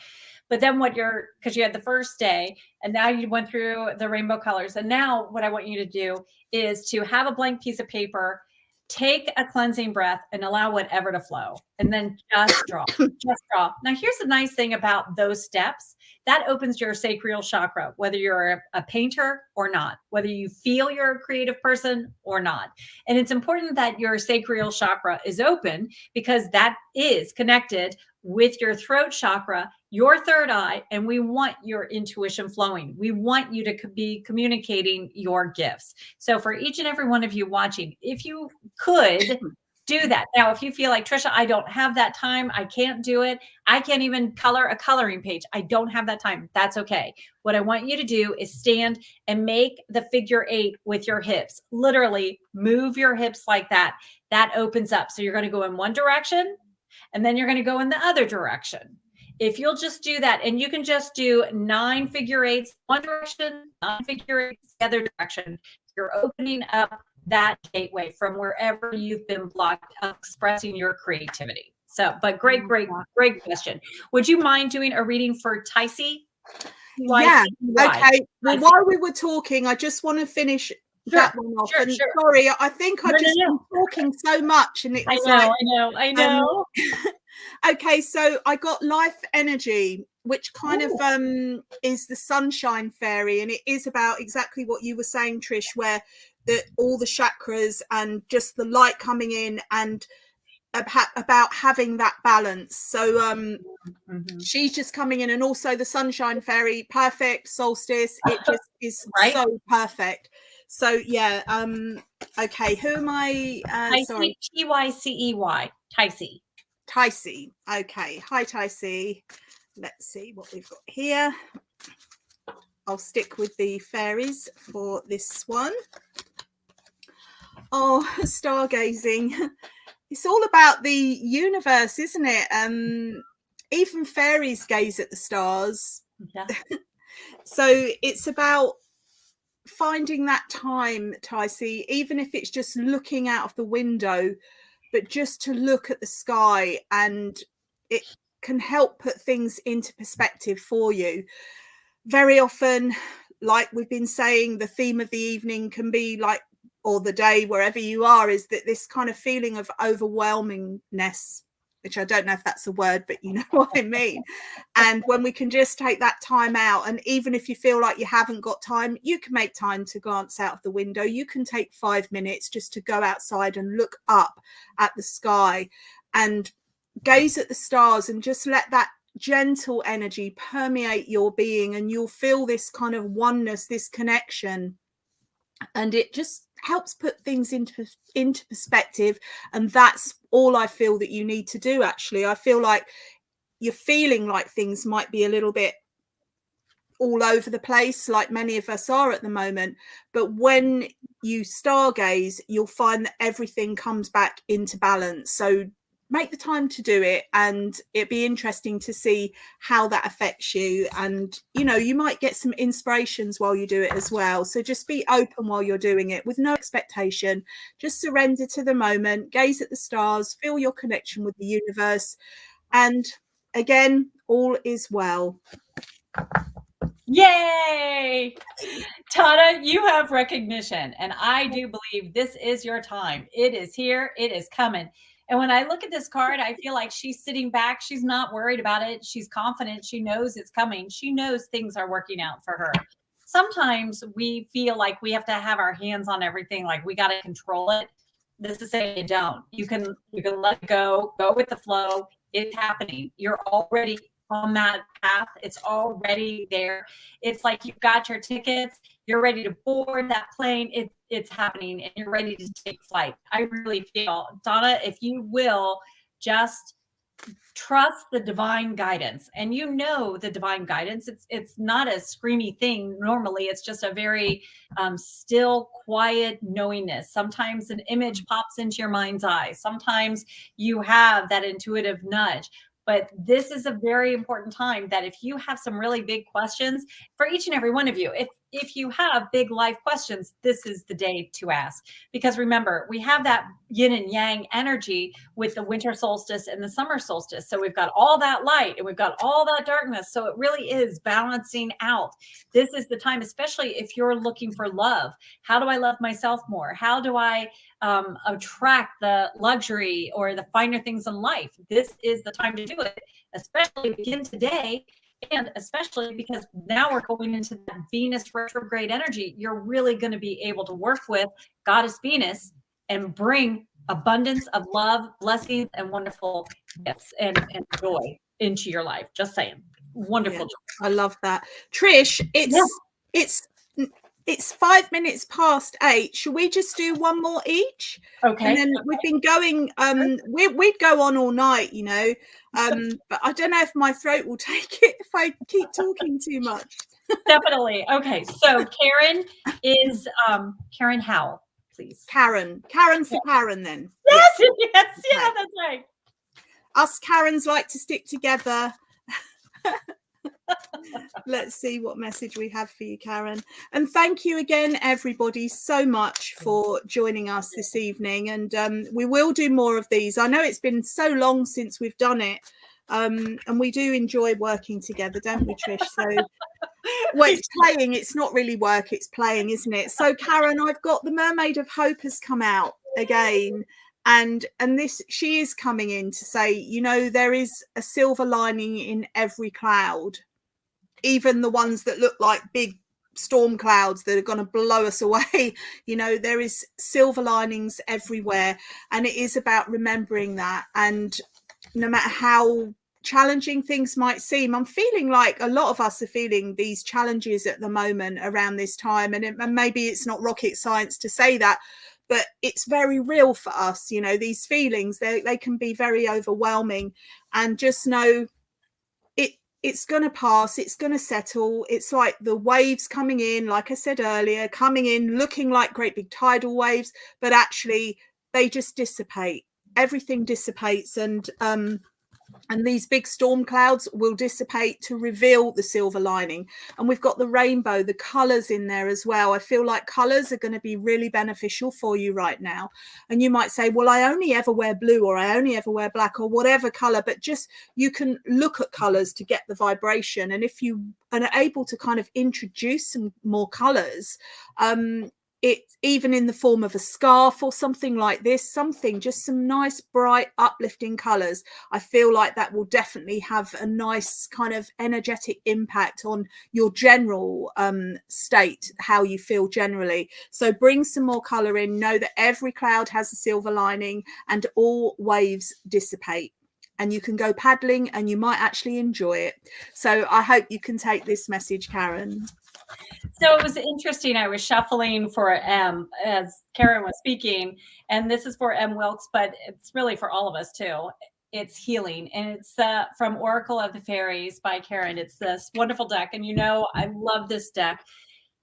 But then because you had the first day and now you went through the rainbow colors. And now what I want you to do is to have a blank piece of paper, take a cleansing breath and allow whatever to flow. And then just draw, just draw. Now, here's the nice thing about those steps. That opens your sacral chakra, whether you're a painter or not, whether you feel you're a creative person or not. And it's important that your sacral chakra is open because that is connected with your throat chakra, your third eye, and we want your intuition flowing. We want you to be communicating your gifts. So for each and every one of you watching, if you could do that. Now, if you feel like, Trisha, I don't have that time, I can't do it, I can't even color a coloring page, I don't have that time, that's okay. What I want you to do is stand and make the figure 8 with your hips. Literally move your hips like that. That opens up. So you're going to go in one direction, and then you're going to go in the other direction. If you'll just do that, and you can just do 9 figure 8s one direction, 9 figure 8s the other direction, you're opening up that gateway from wherever you've been blocked of expressing your creativity. So, but great question. Would you mind doing a reading for Tycee? Yeah. Okay. Well, while we were talking, I just want to finish that one off. Sure. Sorry, I think I've just been talking so much, and it's I know. Okay, so I got life energy, which kind of is the sunshine fairy, and it is about exactly what you were saying, Trish, where all the chakras and just the light coming in, and about having that balance. So she's just coming in, and also the sunshine fairy, perfect solstice. It just is so perfect. So yeah, okay, who am I? Sorry, Tycey. Tycee. Okay, hi Tycee. Let's see what we've got here. I'll stick with the fairies for this one. Oh, stargazing. It's all about the universe, isn't it? Even fairies gaze at the stars. Yeah. So it's about finding that time, Tycee, even if it's just looking out of the window, but just to look at the sky, and it can help put things into perspective for you. Very often, like we've been saying, the theme of the evening can be like, or the day, wherever you are, is that this kind of feeling of overwhelmingness, which I don't know if that's a word, but you know what I mean. And when we can just take that time out, and even if you feel like you haven't got time, you can make time to glance out of the window. You can take 5 minutes just to go outside and look up at the sky and gaze at the stars, and just let that gentle energy permeate your being, and you'll feel this kind of oneness, this connection, and it just helps put things into perspective. And that's all I feel that you need to do. Actually, I feel like you're feeling like things might be a little bit all over the place, like many of us are at the moment, but when you stargaze, you'll find that everything comes back into balance. So make the time to do it, and it'd be interesting to see how that affects you. And you know, you might get some inspirations while you do it as well. So just be open while you're doing it, with no expectation. Just surrender to the moment, gaze at the stars, feel your connection with the universe, and again, all is well. Yay! Tana, you have recognition, and I do believe this is your time. It is here, it is coming. And when I look at this card, I feel like she's sitting back. She's not worried about it. She's confident. She knows it's coming. She knows things are working out for her. Sometimes we feel like we have to have our hands on everything, like we got to control it. This is saying you don't. You can let it go with the flow. It's happening. You're already on that path. It's already there. It's like you've got your tickets. You're ready to board that plane. It's happening, and you're ready to take flight. I really feel, Donna, if you will just trust the divine guidance. And you know the divine guidance. It's not a screamy thing. Normally, it's just a very still, quiet knowingness. Sometimes an image pops into your mind's eye. Sometimes you have that intuitive nudge. But this is a very important time that if you have some really big questions for each and every one of you, if you have big life questions, this is the day to ask. Because remember, we have that yin and yang energy with the winter solstice and the summer solstice. So we've got all that light and we've got all that darkness. So it really is balancing out. This is the time, especially if you're looking for love. How do I love myself more? How do I attract the luxury or the finer things in life? This is the time to do it, especially begin today. And especially because now we're going into that Venus retrograde energy, you're really going to be able to work with Goddess Venus and bring abundance of love, blessings, and wonderful gifts and joy into your life. Just saying. Wonderful. Yeah, I love that. Trish, it's 5 minutes past 8. Should we just do one more each? Okay. And then we've been going, we'd go on all night, you know, but I don't know if my throat will take it if I keep talking too much. Definitely. Okay. So Karen is Karen Howell, please. Karen for Karen then. Yes, yes, yeah, that's right. Us Karens like to stick together. Let's see what message we have for you, Karen. And thank you again, everybody, so much for joining us this evening. And we will do more of these. I know it's been so long since we've done it. And we do enjoy working together, don't we, Trish? So, well, it's playing. It's not really work. It's playing, isn't it? So, Karen, I've got the Mermaid of Hope has come out again. And this, she is coming in to say, you know, there is a silver lining in every cloud, even the ones that look like big storm clouds that are going to blow us away. You know, there is silver linings everywhere, and it is about remembering that. And no matter how challenging things might seem, I'm feeling like a lot of us are feeling these challenges at the moment around this time, and maybe it's not rocket science to say that, but it's very real for us. You know, these feelings, they can be very overwhelming, and just know it's going to pass. It's going to settle. It's like the waves coming in, like I said earlier, coming in looking like great big tidal waves, but actually they just dissipate. Everything dissipates, and these big storm clouds will dissipate to reveal the silver lining. And we've got the rainbow, the colors in there as well. I feel like colors are going to be really beneficial for you right now. And you might say, well, I only ever wear blue, or I only ever wear black, or whatever color, but just you can look at colors to get the vibration. And if you are able to kind of introduce some more colors, it even in the form of a scarf or something like this, just some nice bright uplifting colors, I feel like that will definitely have a nice kind of energetic impact on your general state, how you feel generally. So bring some more color in. Know that every cloud has a silver lining and all waves dissipate, and you can go paddling and you might actually enjoy it. So I hope you can take this message, Karen. So it was interesting. I was shuffling for M as Karen was speaking, and this is for M Wilkes, but it's really for all of us too. It's healing, and it's from Oracle of the Fairies by Karen. It's this wonderful deck, and you know I love this deck.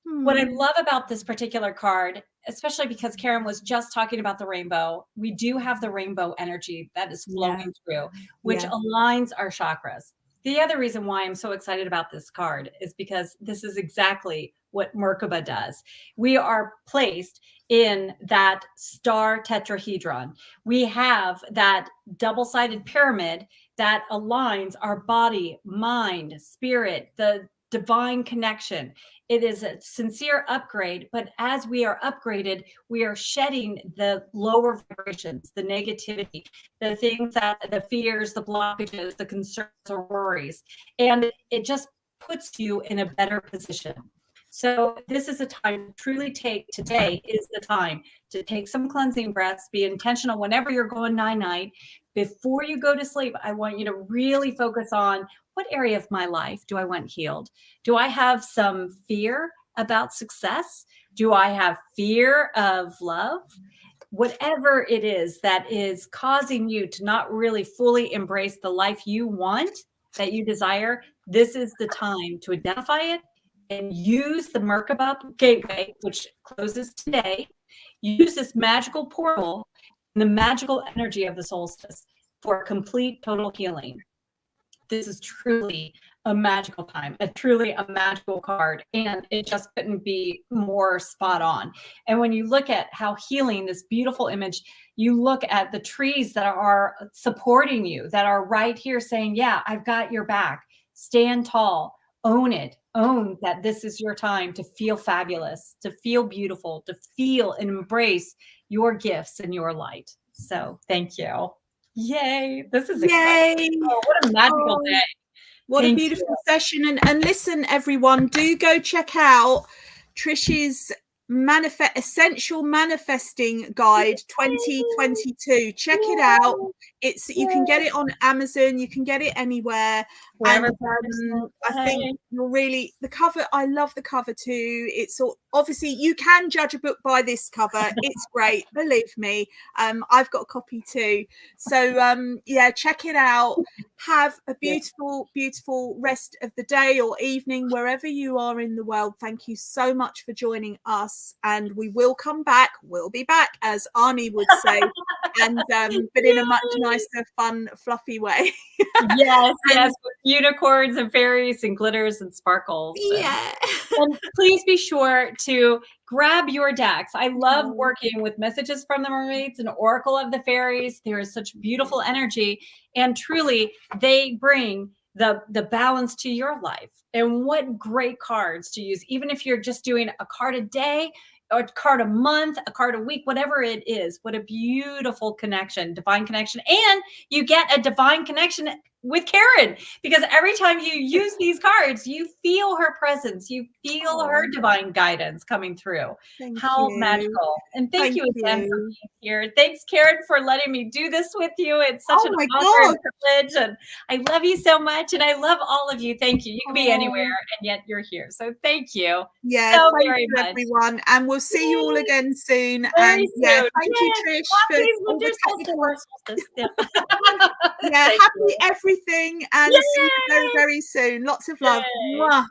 What I love about this particular card, especially because Karen was just talking about the rainbow, we do have the rainbow energy that is flowing through, which aligns our chakras. The other reason why I'm so excited about this card is because this is exactly what Merkaba does. We are placed in that star tetrahedron. We have that double-sided pyramid that aligns our body, mind, spirit, the divine connection. It is a sincere upgrade, but as we are upgraded, we are shedding the lower vibrations, the negativity, the things that the fears, the blockages, the concerns or worries, and it just puts you in a better position. So this is a time to truly today is the time to take some cleansing breaths, be intentional whenever you're going night-night. Before you go to sleep, I want you to really focus on what area of my life do I want healed? Do I have some fear about success? Do I have fear of love? whatever it is that is causing you to not really fully embrace the life you want, that you desire, this is the time to identify it and use the Merkaba gateway, which closes today. Use this magical portal and the magical energy of the solstice for complete total healing. This is truly a magical time, truly a magical card, and it just couldn't be more spot on. And when you look at how healing, this beautiful image, you look at the trees that are supporting you, that are right here saying, yeah, I've got your back. Stand tall, own it, own that this is your time to feel fabulous, to feel beautiful, to feel and embrace your gifts and your light. So thank you. Yay. This is exciting. Oh, what a magical day. What a beautiful session. And listen, everyone, do go check out Trish's Essential Manifesting Guide 2022. Check it out. You can get it on Amazon, you can get it anywhere. And I think you'll really, the cover, I love the cover too. It's obviously you can judge a book by this cover. It's great, believe me. I've got a copy too. So yeah, check it out. Have a beautiful, beautiful rest of the day or evening, wherever you are in the world. Thank you so much for joining us. And we will come back. We'll be back, as Arnie would say, and but in a much nicer, fun, fluffy way. Yes, yes, with unicorns and fairies and glitters and sparkles. Yeah. And please be sure to grab your decks. I love working with messages from the mermaids and oracle of the fairies. There is such beautiful energy, and truly they bring the balance to your life. And what great cards to use, even if you're just doing a card a day or a card a month, a card a week, whatever it is. What a beautiful connection, divine connection. And you get a divine connection with Karen, because every time you use these cards, you feel her presence, you feel her divine guidance coming through. How magical. And thank you again for being here. Thanks, Karen, for letting me do this with you. It's such an honor and privilege, and I love you so much, and I love all of you. Thank you. You can be anywhere, and yet you're here. So thank you so very much, everyone, and we'll see you all again soon. And yeah, thank you, Trish, for all the technical. Yeah, happy everything, and see you very, very soon. Lots of love. Mwah.